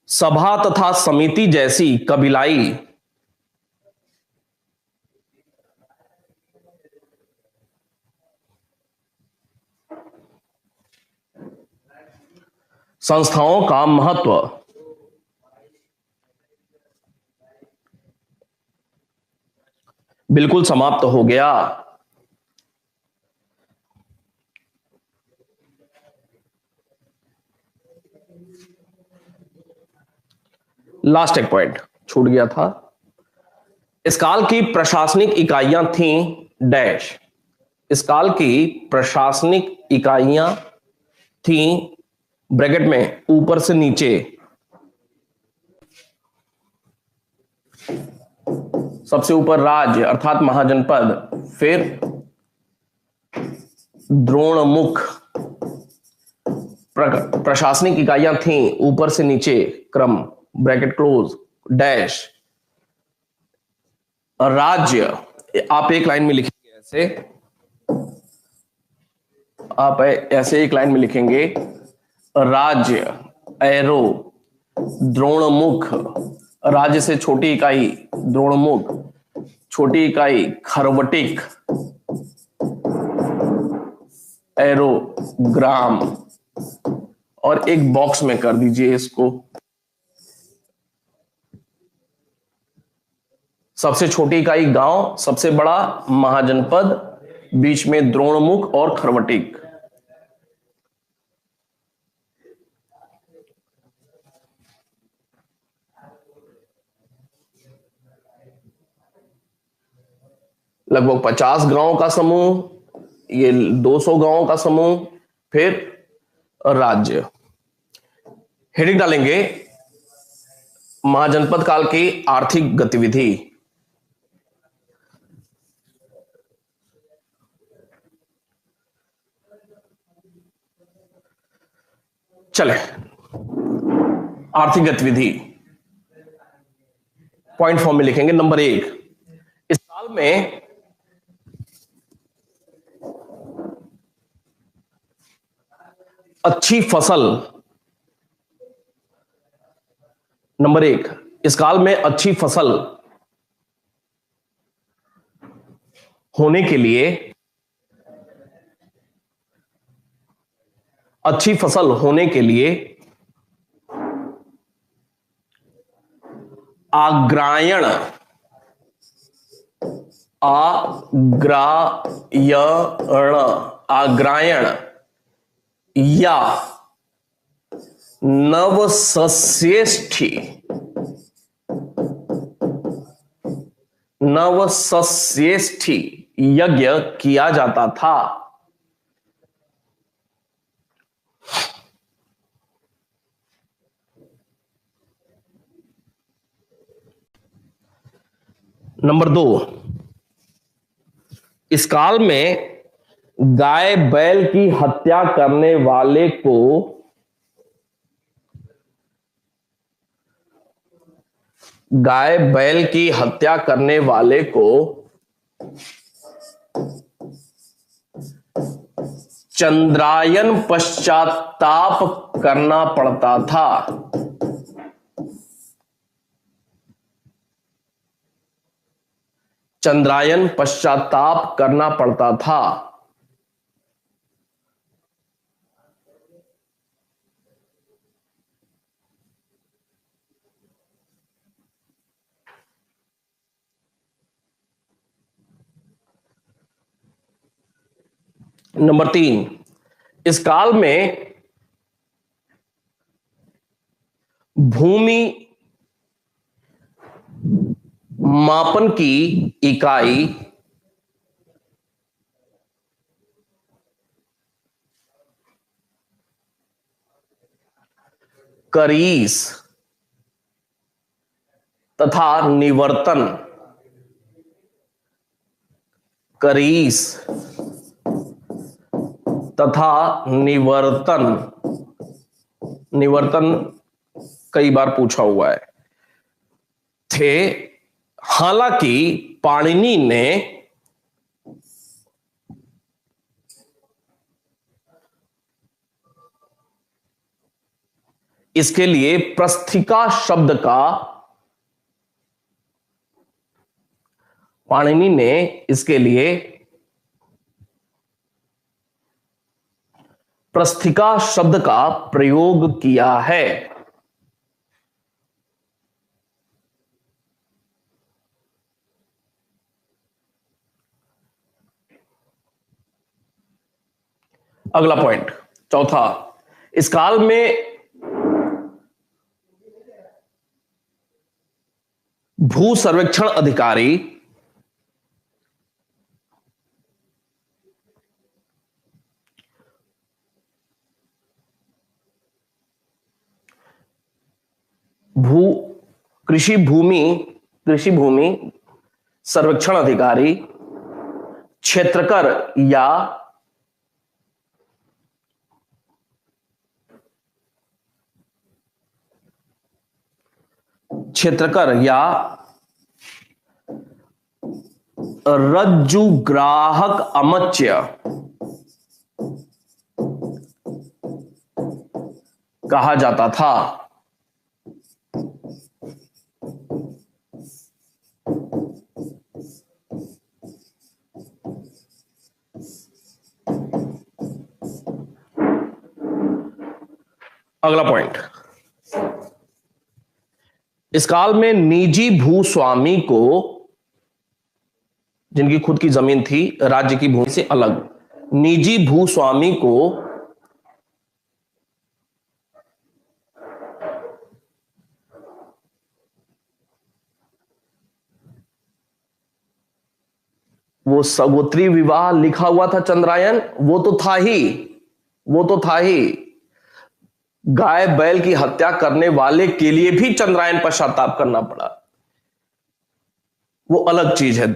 A: सभा तथा समिति जैसी कबीलाई संस्थाओं का महत्व बिल्कुल समाप्त हो गया। लास्ट एक पॉइंट छूट गया था। इस काल की प्रशासनिक इकाइयां थीं डैश। इस काल की प्रशासनिक इकाइयां थीं ब्रैकेट में ऊपर से नीचे, सबसे ऊपर राज्य अर्थात महाजनपद, फिर द्रोणमुख प्रशासनिक इकाइयां थीं ऊपर से नीचे क्रम ब्रैकेट क्लोज डैश राज्य। आप एक लाइन में लिखेंगे ऐसे, आप ऐसे एक लाइन में लिखेंगे राज्य एरो द्रोणमुख, राज्य से छोटी इकाई द्रोणमुख, छोटी इकाई खरवटिक एरो ग्राम, और एक बॉक्स में कर दीजिए इसको, सबसे छोटी इकाई गांव, सबसे बड़ा महाजनपद, बीच में द्रोणमुख और खरवटिक। लगभग 50 गांवों का समूह, ये 200 गांवों का समूह, फिर राज्य। हेडिंग डालेंगे महाजनपद काल की आर्थिक गतिविधि। चले आर्थिक गतिविधि पॉइंट फॉर्म में लिखेंगे। नंबर 1, इस साल में अच्छी फसल। नंबर 1, इस काल में अच्छी फसल होने के लिए, अच्छी फसल होने के लिए आग्रायण, आग्रायण या नवसस्येष्ठि यज्ञ किया जाता था। नंबर 2, इस काल में गाय बैल की हत्या करने वाले को गाय बैल की हत्या करने वाले को चंद्रायन पश्चाताप करना पड़ता था। चंद्रायन पश्चाताप करना पड़ता था। नंबर 3, इस काल में भूमि मापन की इकाई करीस तथा निवर्तन, करीस तथा निवर्तन, निवर्तन कई बार पूछा हुआ है, थे। हालांकि पाणिनि ने इसके लिए प्रस्थिका शब्द का, पाणिनि ने इसके लिए प्रस्थिका शब्द का प्रयोग किया है। अगला पॉइंट, चौथा, इस काल में भू सर्वेक्षण अधिकारी भू कृषि भूमि सर्वेक्षण अधिकारी क्षेत्रकर या रज्जुग्राहक अमच्य कहा जाता था। अगला पॉइंट, इस काल में निजी भूस्वामी को, जिनकी खुद की जमीन थी राज्य की भूमि से अलग, निजी भूस्वामी को वो सगोत्री विवाह लिखा हुआ था चंद्रायन, वो तो था ही। गाय बैल की हत्या करने वाले के लिए भी चंद्रायन पश्चाताप करना पड़ा, वो अलग चीज है।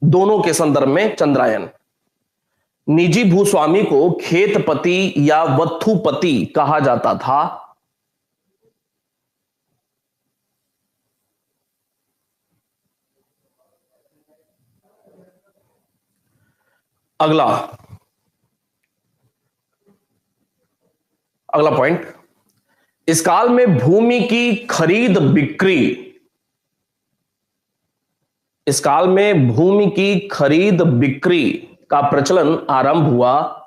A: दोनों के संदर्भ में चंद्रायन। निजी भूस्वामी को खेतपति या वत्थुपति कहा जाता था। अगला पॉइंट, इस काल में भूमि की खरीद बिक्री, इस काल में भूमि की खरीद बिक्री का प्रचलन आरंभ हुआ।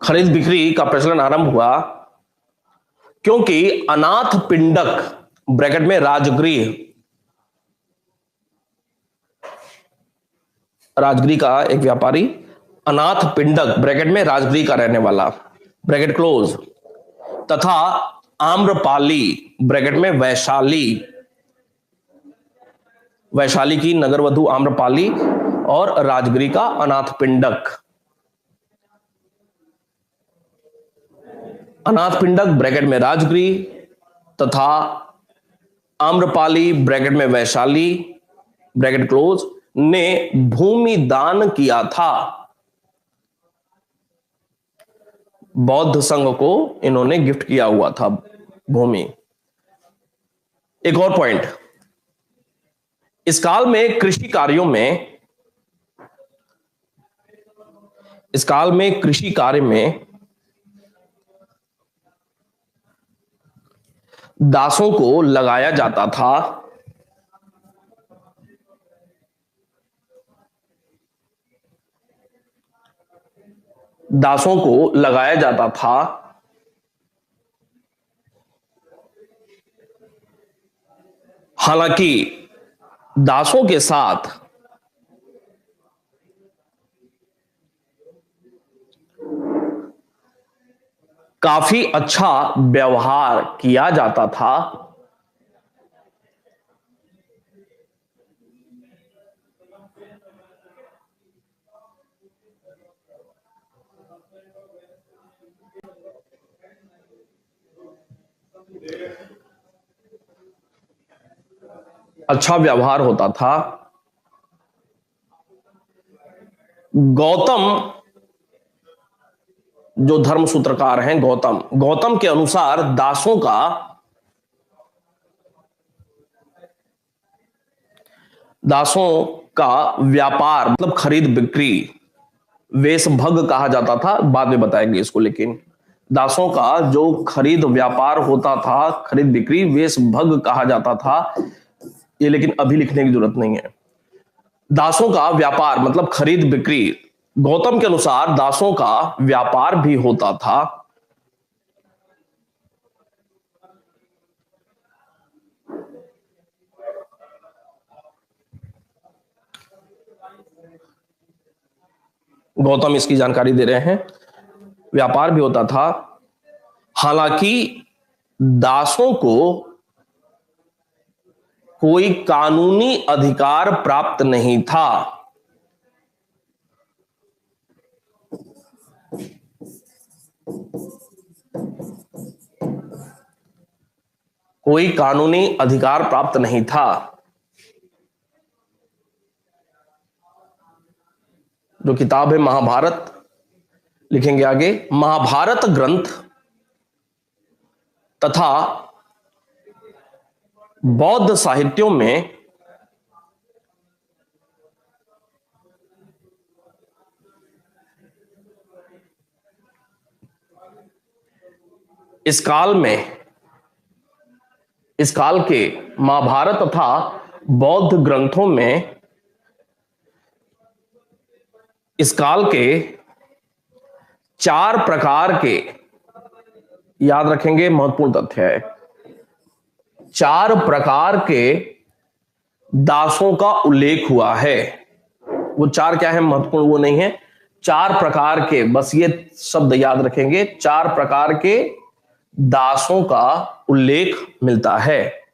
A: खरीद बिक्री का प्रचलन आरंभ हुआ क्योंकि अनाथ पिंडक ब्रैकेट में राजगृह का एक व्यापारी, अनाथ पिंडक ब्रैकेट में राजगृह का रहने वाला ब्रैकेट क्लोज, तथा आम्रपाली ब्रैकेट में वैशाली की नगरवधु आम्रपाली और राजगृह का अनाथ पिंडक ब्रैकेट में राजगृह तथा आम्रपाली ब्रैकेट में वैशाली ब्रैकेट क्लोज ने भूमि दान किया था? बौद्ध संघ को इन्होंने गिफ्ट किया हुआ था भूमि। एक और पॉइंट, इस काल में कृषि कार्यों में, इस काल में कृषि कार्य में दासों को लगाया जाता था। दासों को लगाया जाता था। हालांकि दासों के साथ काफी अच्छा व्यवहार किया जाता था। अच्छा व्यवहार होता था। गौतम जो धर्म सूत्रकार हैं, गौतम के अनुसार दासों का व्यापार मतलब खरीद बिक्री वेशभग कहा जाता था, बाद में बताएंगे इसको, लेकिन दासों का जो खरीद व्यापार होता था, खरीद बिक्री वेशभग कहा जाता था, ये लेकिन अभी लिखने की जरूरत नहीं है। दासों का व्यापार मतलब खरीद बिक्री, गौतम के अनुसार दासों का व्यापार भी होता था। गौतम इसकी जानकारी दे रहे हैं, व्यापार भी होता था। हालांकि दासों को कोई कानूनी अधिकार प्राप्त नहीं था। कोई कानूनी अधिकार प्राप्त नहीं था। जो किताब है महाभारत, लिखेंगे आगे, महाभारत ग्रंथ तथा बौद्ध साहित्यों में इस काल के महाभारत तथा बौद्ध ग्रंथों में इस काल के 4 प्रकार के, याद रखेंगे महत्वपूर्ण तथ्य है, 4 प्रकार के दासों का उल्लेख हुआ है। वो 4 क्या है महत्वपूर्ण वो नहीं है, 4 प्रकार के, बस ये शब्द याद रखेंगे, 4 प्रकार के दासों का उल्लेख मिलता है।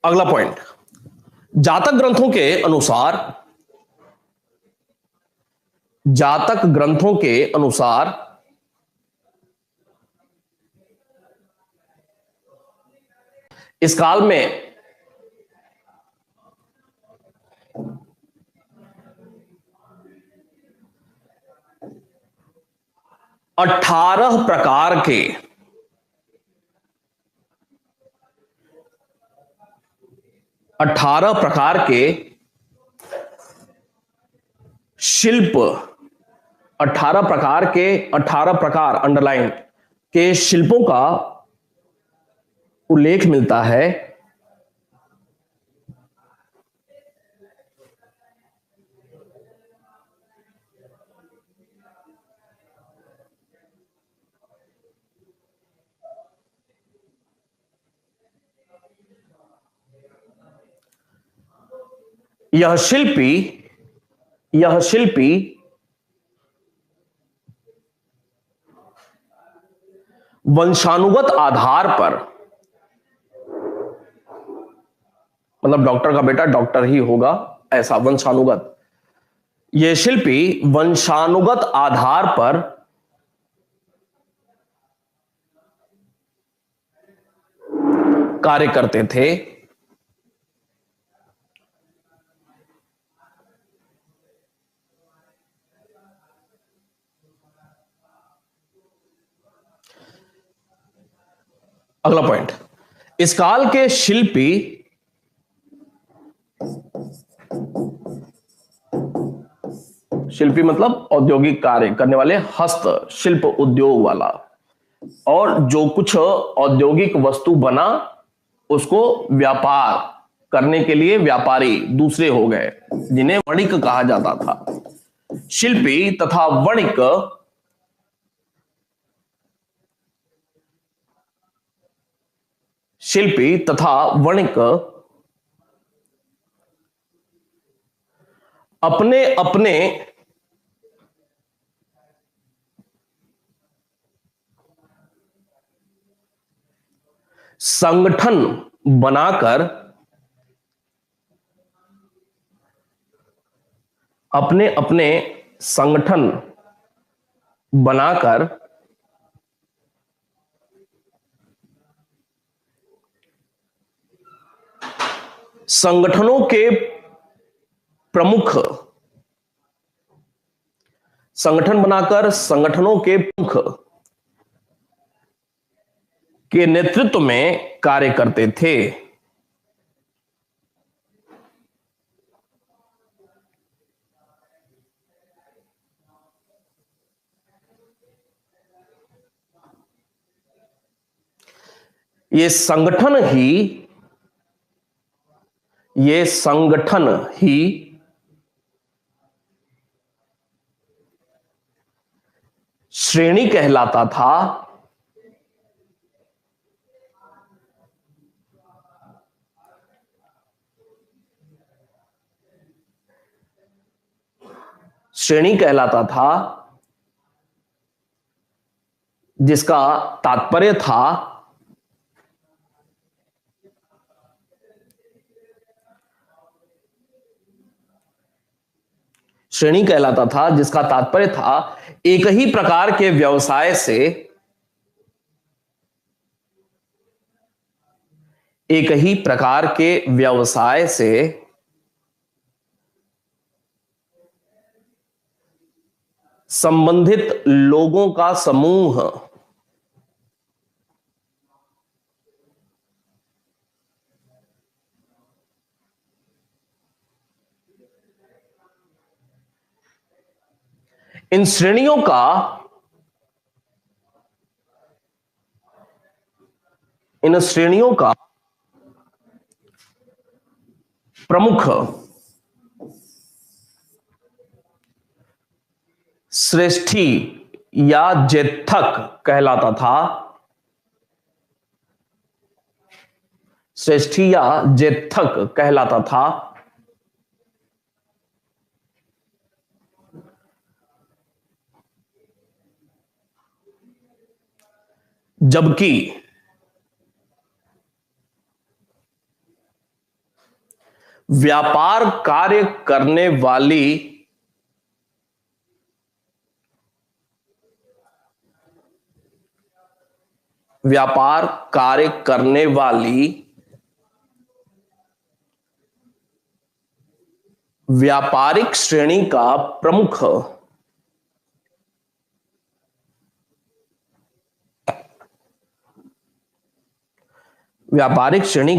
A: अगला पॉइंट, जातक ग्रंथों के अनुसार इस काल में अठारह प्रकार के शिल्प, 18 प्रकार अंडरलाइन के शिल्पों का उल्लेख मिलता है। यह शिल्पी वंशानुगत आधार पर, मतलब डॉक्टर का बेटा डॉक्टर ही होगा ऐसा, वंशानुगत, यह शिल्पी वंशानुगत आधार पर कार्य करते थे। अगला पॉइंट, इस काल के शिल्पी शिल्पी मतलब औद्योगिक कार्य करने वाले, हस्त शिल्प उद्योग वाला, और जो कुछ औद्योगिक वस्तु बना उसको व्यापार करने के लिए व्यापारी दूसरे हो गए, जिन्हें वणिक कहा जाता था। शिल्पी तथा वणिक शिल्पी तथा वणिक अपने अपने संगठन बनाकर अपने अपने संगठन बनाकर संगठनों के प्रमुख संगठन बनाकर संगठनों के प्रमुख के नेतृत्व में कार्य करते थे। ये संगठन ही श्रेणी कहलाता था। श्रेणी कहलाता था जिसका तात्पर्य था एक ही प्रकार के व्यवसाय से संबंधित लोगों का समूह इन श्रेणियों का प्रमुख श्रेष्ठी या जेथक कहलाता था। जबकि व्यापार कार्य करने वाली व्यापारिक श्रेणी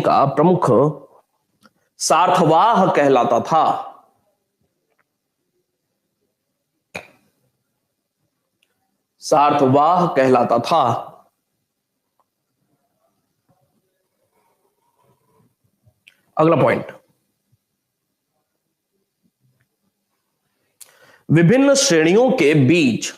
A: का प्रमुख सार्थवाह कहलाता था। अगला पॉइंट, विभिन्न श्रेणियों के बीच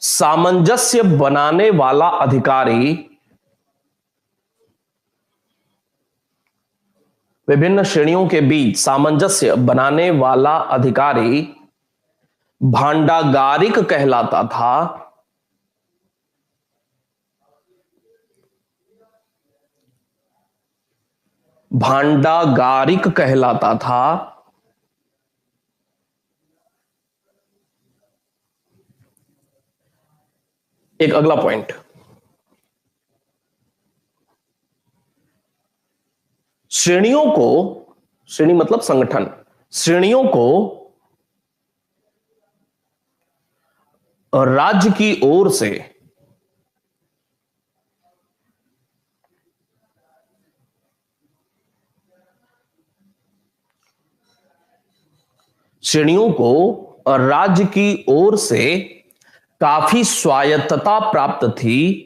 A: सामंजस्य बनाने वाला अधिकारी भांडागारिक कहलाता था। एक अगला पॉइंट, श्रेणियों को, श्रेणी मतलब संगठन, श्रेणियों को राज्य की ओर से श्रेणियों को राज्य की ओर से काफी स्वायत्तता प्राप्त थी,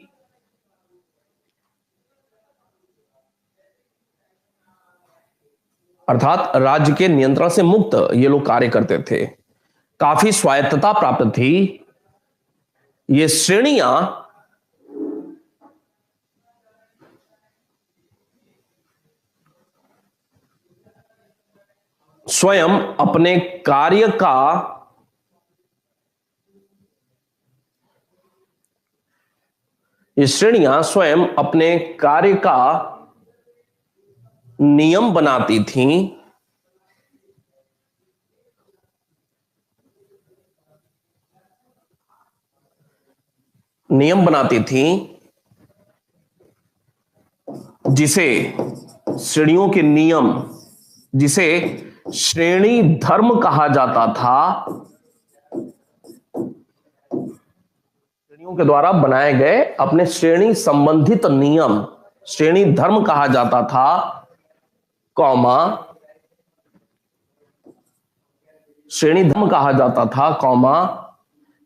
A: अर्थात राज्य के नियंत्रण से मुक्त ये लोग कार्य करते थे, काफी स्वायत्तता प्राप्त थी। ये श्रेणियां स्वयं अपने कार्य का ये श्रेणियां स्वयं अपने कार्य का नियम बनाती थीं, नियम बनाती थीं जिसे श्रेणियों के नियम, जिसे श्रेणी धर्म कहा जाता था, श्रेणियों के द्वारा बनाए गए अपने श्रेणी संबंधित नियम श्रेणी धर्म कहा जाता था, कौमा श्रेणी धर्म कहा जाता था, कौमा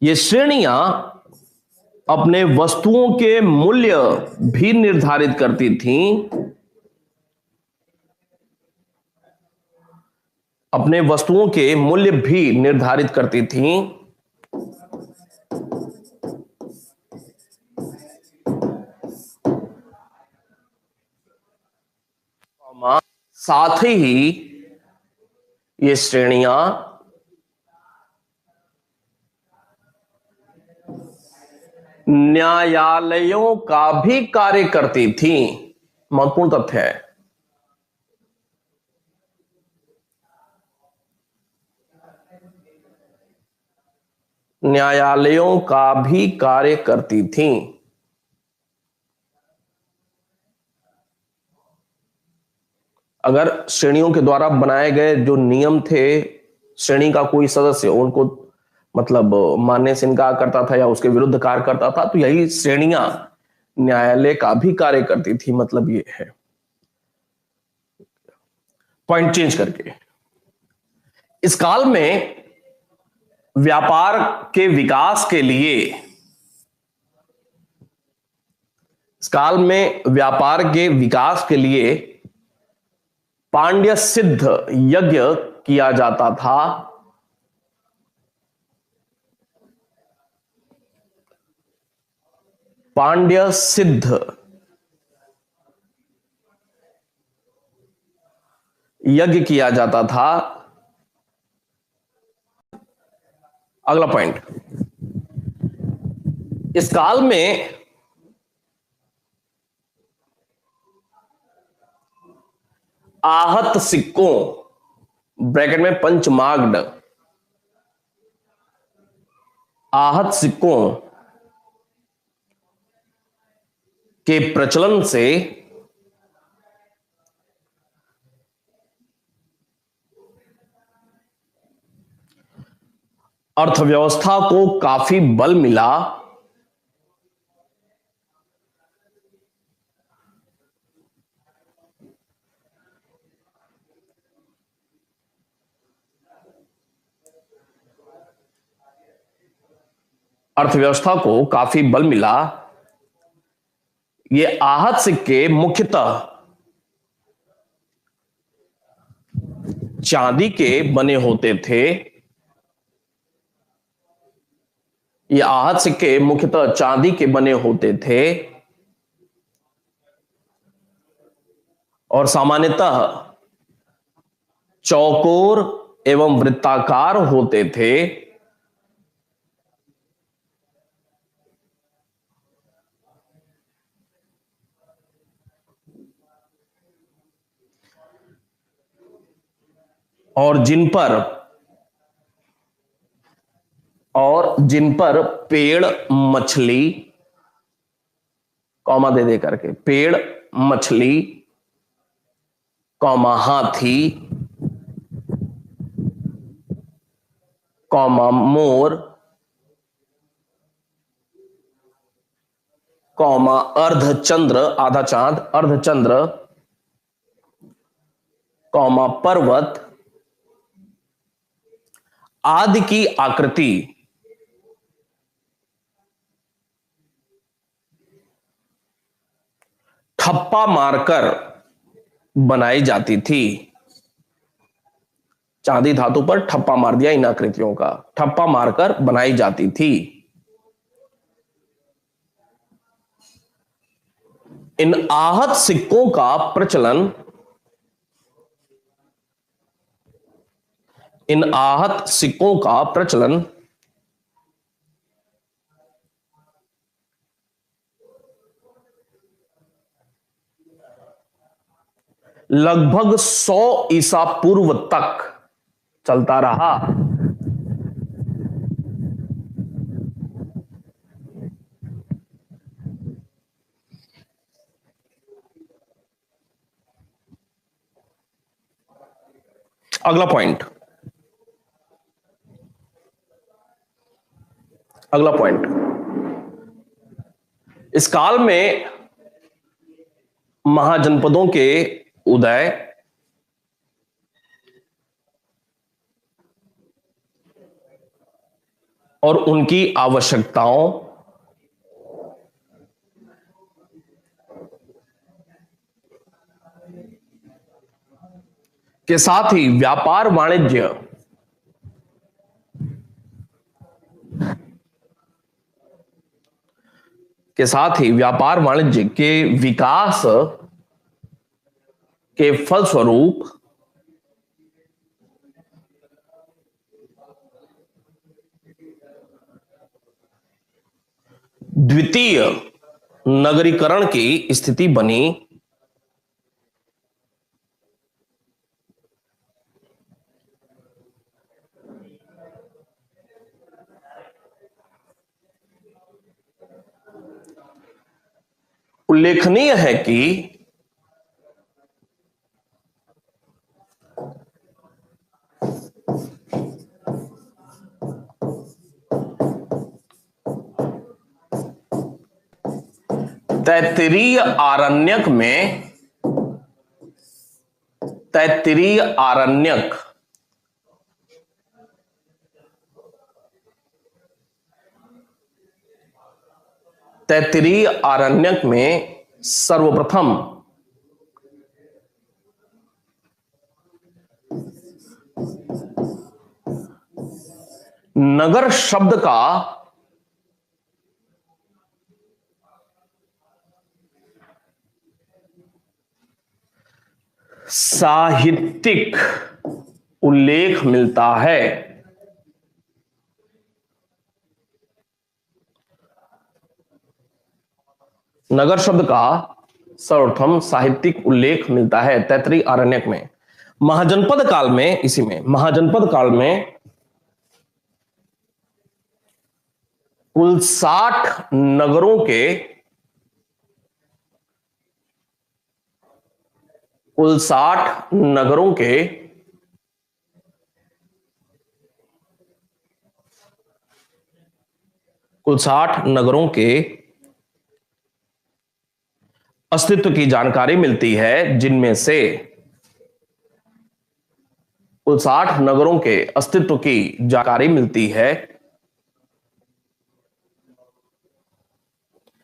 A: ये श्रेणियां अपने वस्तुओं के मूल्य भी निर्धारित करती थीं, अपने वस्तुओं के मूल्य भी निर्धारित करती थीं, साथ ही ये श्रेणियां न्यायालयों का भी कार्य करती थीं। महत्वपूर्ण तथ्य है, न्यायालयों का भी कार्य करती थीं। अगर श्रेणियों के द्वारा बनाए गए जो नियम थे, श्रेणी का कोई सदस्य उनको मतलब मानने से इनकार करता था या उसके विरुद्ध कार्य करता था, तो यही श्रेणियां न्यायालय का भी कार्य करती थी। मतलब ये है, पॉइंट चेंज करके, इस काल में व्यापार के विकास के लिए, इस काल में व्यापार के विकास के लिए पांड्य सिद्ध यज्ञ किया जाता था। पांड्य सिद्ध यज्ञ किया जाता था। अगला पॉइंट, इस काल में आहत सिक्कों ब्रैकेट में पंचमाग्ड, आहत सिक्कों के प्रचलन से अर्थव्यवस्था को काफी बल मिला। अर्थव्यवस्था को काफी बल मिला। ये आहत सिक्के मुख्यतः चांदी के बने होते थे। ये आहत सिक्के मुख्यतः चांदी के बने होते थे और सामान्यतः चौकोर एवं वृत्ताकार होते थे। और जिन पर पेड़, मछली कॉमा दे दे करके, पेड़, मछली, कॉमा हाथी, कॉमा मोर, कॉमा अर्धचंद्र, आधा चांद, अर्धचंद्र, कॉमा पर्वत आदि की आकृति ठप्पा मारकर बनाई जाती थी। चांदी धातु पर ठप्पा मार दिया, इन आकृतियों का ठप्पा मारकर बनाई जाती थी। इन आहत सिक्कों का प्रचलन, इन आहत सिक्कों का प्रचलन लगभग 100 ईसा पूर्व तक चलता रहा। अगला पॉइंट, अगला पॉइंट, इस काल में महाजनपदों के उदय और उनकी आवश्यकताओं के साथ ही व्यापार वाणिज्य के साथ ही व्यापार वाणिज्य के विकास के फलस्वरूप द्वितीय नगरीकरण की स्थिति बनी। उल्लेखनीय है कि तैत्तिरीय आरण्यक में, तैत्तिरीय आरण्यक तैत्तिरीय आरण्यक में सर्वप्रथम नगर शब्द का साहित्यिक उल्लेख मिलता है। नगर शब्द का सर्वप्रथम साहित्यिक उल्लेख मिलता है तैत्तिरीय आरण्यक में। महाजनपद काल में, इसी में महाजनपद काल में कुल 60 नगरों के, कुल 60 नगरों के कुल 60 नगरों के अस्तित्व की जानकारी मिलती है, जिनमें से कुल 60 नगरों के अस्तित्व की जानकारी मिलती है,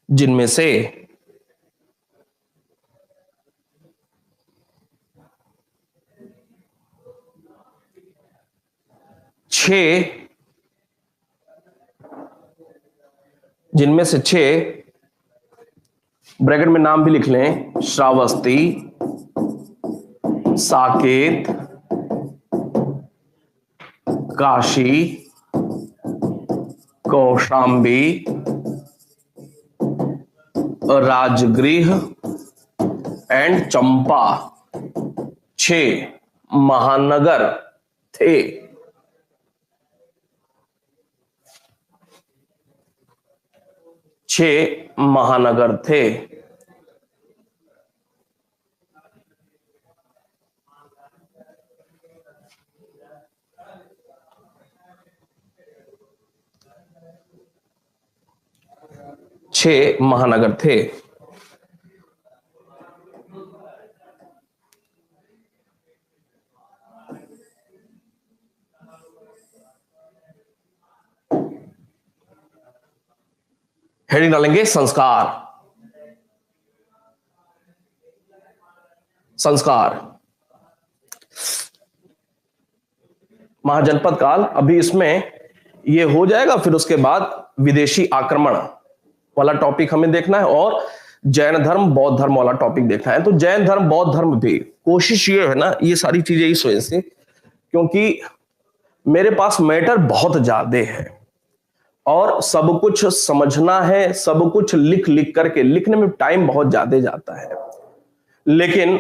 A: जिनमें से 6, जिनमें से 6 ब्रैकेट में नाम भी लिख लें, श्रावस्ती, साकेत, काशी, कौशांबी, राजगृह एंड चंपा 6 महानगर थे। 6 महानगर थे। छह महानगर थे। हेडिंग डालेंगे संस्कार। संस्कार महाजनपद काल, अभी इसमें ये हो जाएगा, फिर उसके बाद विदेशी आक्रमण वाला टॉपिक हमें देखना है और जैन धर्म बौद्ध धर्म वाला टॉपिक देखना है। तो जैन धर्म बौद्ध धर्म भी कोशिश ये है ना, ये सारी चीजें इस वजह से क्योंकि मेरे पास मैटर बहुत ज्यादा है और सब कुछ समझना है, सब कुछ लिख लिख करके, लिखने में टाइम बहुत ज्यादा जाता है, लेकिन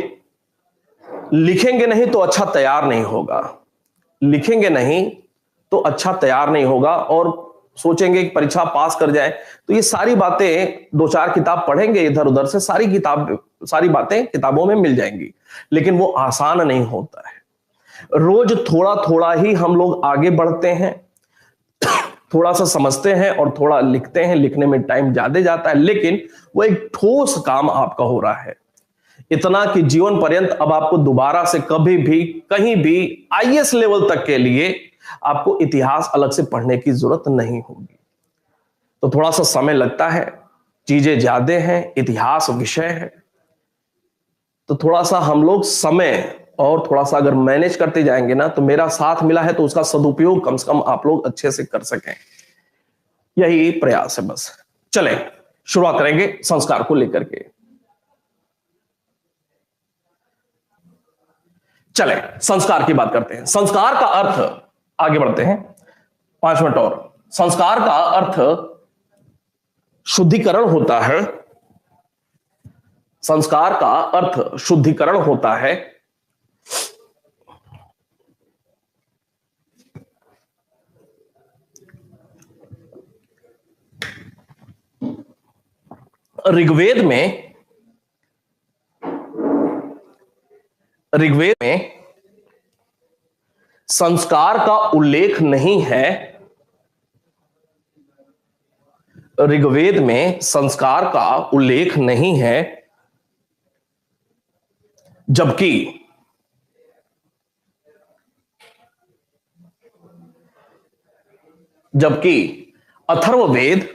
A: लिखेंगे नहीं तो अच्छा तैयार नहीं होगा, लिखेंगे नहीं तो अच्छा तैयार नहीं होगा और सोचेंगे कि परीक्षा पास कर जाए। तो ये सारी बातें 2-4 किताब पढ़ेंगे इधर उधर से, सारी बातें किताबों में मिल जाएंगी, लेकिन वो आसान नहीं होता है। रोज थोड़ा थोड़ा ही हम लोग आगे बढ़ते हैं, थोड़ा सा समझते हैं और थोड़ा लिखते हैं, लिखने में टाइम ज्यादा जाता है, लेकिन वो एक ठोस काम आपका हो रहा है, इतना कि जीवन पर्यंत अब आपको दोबारा से कभी भी कहीं भी आईएएस लेवल तक के लिए आपको इतिहास अलग से पढ़ने की जरूरत नहीं होगी। तो थोड़ा सा समय लगता है, चीजें ज्यादा हैं, इतिहास विषय है, तो थोड़ा सा हम लोग समय और थोड़ा सा अगर मैनेज करते जाएंगे ना, तो मेरा साथ मिला है तो उसका सदुपयोग कम से कम आप लोग अच्छे से कर सकें, यही प्रयास है बस। चलें शुरुआत करेंगे संस्कार को लेकर के। चलें संस्कार की बात करते हैं। संस्कार का अर्थ, आगे बढ़ते हैं 5 मिनट और। संस्कार का अर्थ शुद्धिकरण होता है। संस्कार का अर्थ शुद्धिकरण होता है। ऋग्वेद में संस्कार का उल्लेख नहीं है। ऋग्वेद में संस्कार का उल्लेख नहीं है, जबकि अथर्ववेद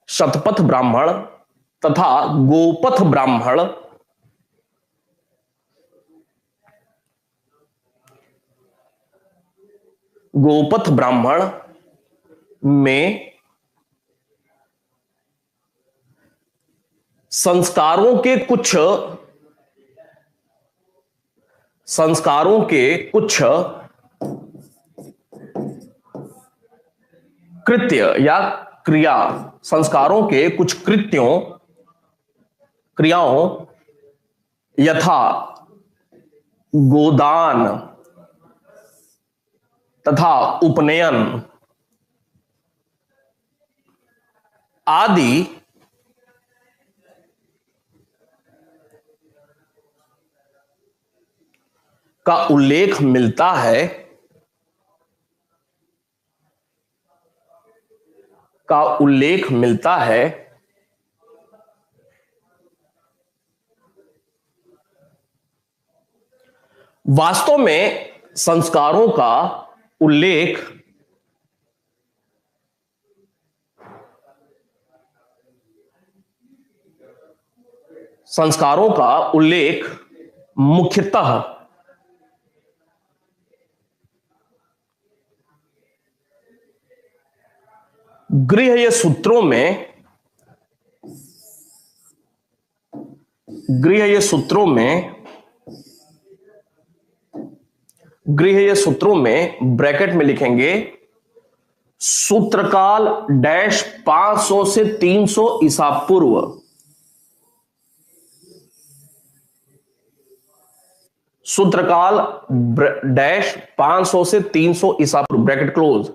A: शतपथ ब्राह्मण तथा गोपथ ब्राह्मण में संस्कारों के कुछ कृत्य या क्रिया, संस्कारों के कुछ क्रियाओं यथा गोदान तथा उपनयन आदि का उल्लेख मिलता है वास्तव में संस्कारों का उल्लेख मुख्यतः गृह्य सूत्रों में ब्रैकेट में लिखेंगे सूत्रकाल -500 से 300 ईसा पूर्व सूत्रकाल डैश 500 से 300 ईसा पूर्व, ब्रैकेट क्लोज।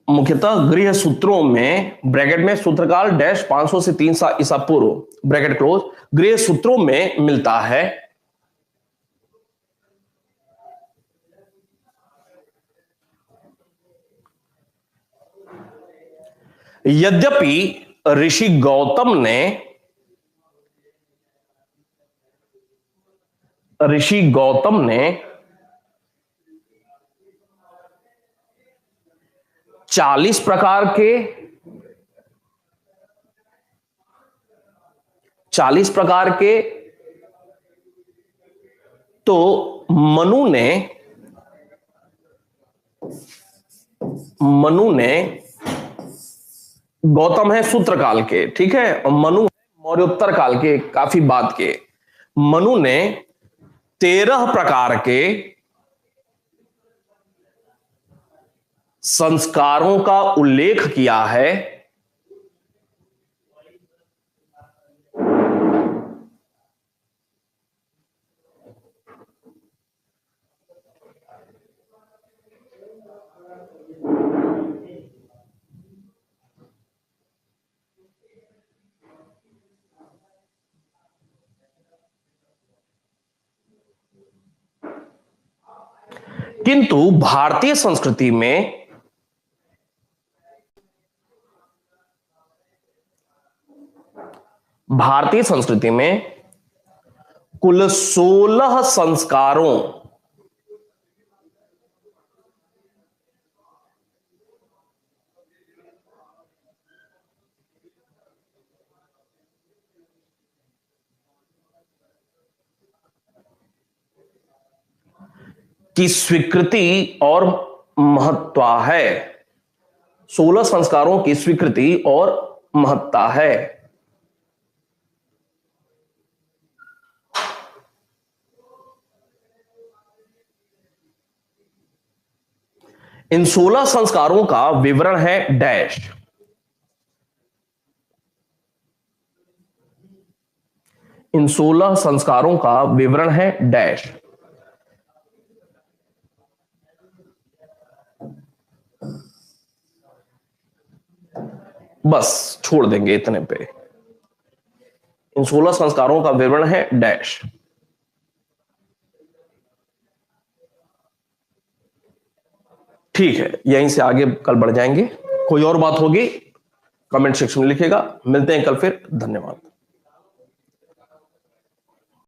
A: मुख्यतः गृह सूत्रों में, ब्रैकेट में, सूत्रकाल डैश 500 से 300 ईसा पूर्व, ब्रैकेट क्लोज, गृह सूत्रों में मिलता है। यद्यपि ऋषि गौतम ने 40 प्रकार के, तो मनु ने गौतम है सूत्रकाल के, ठीक है, और मनु मौर्योत्तर काल के, काफी बाद के। मनु ने 13 प्रकार के संस्कारों का उल्लेख किया है। किंतु भारतीय संस्कृति में कुल 16 संस्कारों की स्वीकृति और महत्ता है। 16 संस्कारों की स्वीकृति और महत्ता है। इन 16 संस्कारों का विवरण है डैश। इन 16 संस्कारों का विवरण है डैश। बस छोड़ देंगे इतने पे। इन 16 संस्कारों का विवरण है डैश। ठीक है, यहीं से आगे कल बढ़ जाएंगे। कोई और बात होगी कमेंट सेक्शन में लिखिएगा। मिलते हैं कल फिर। धन्यवाद।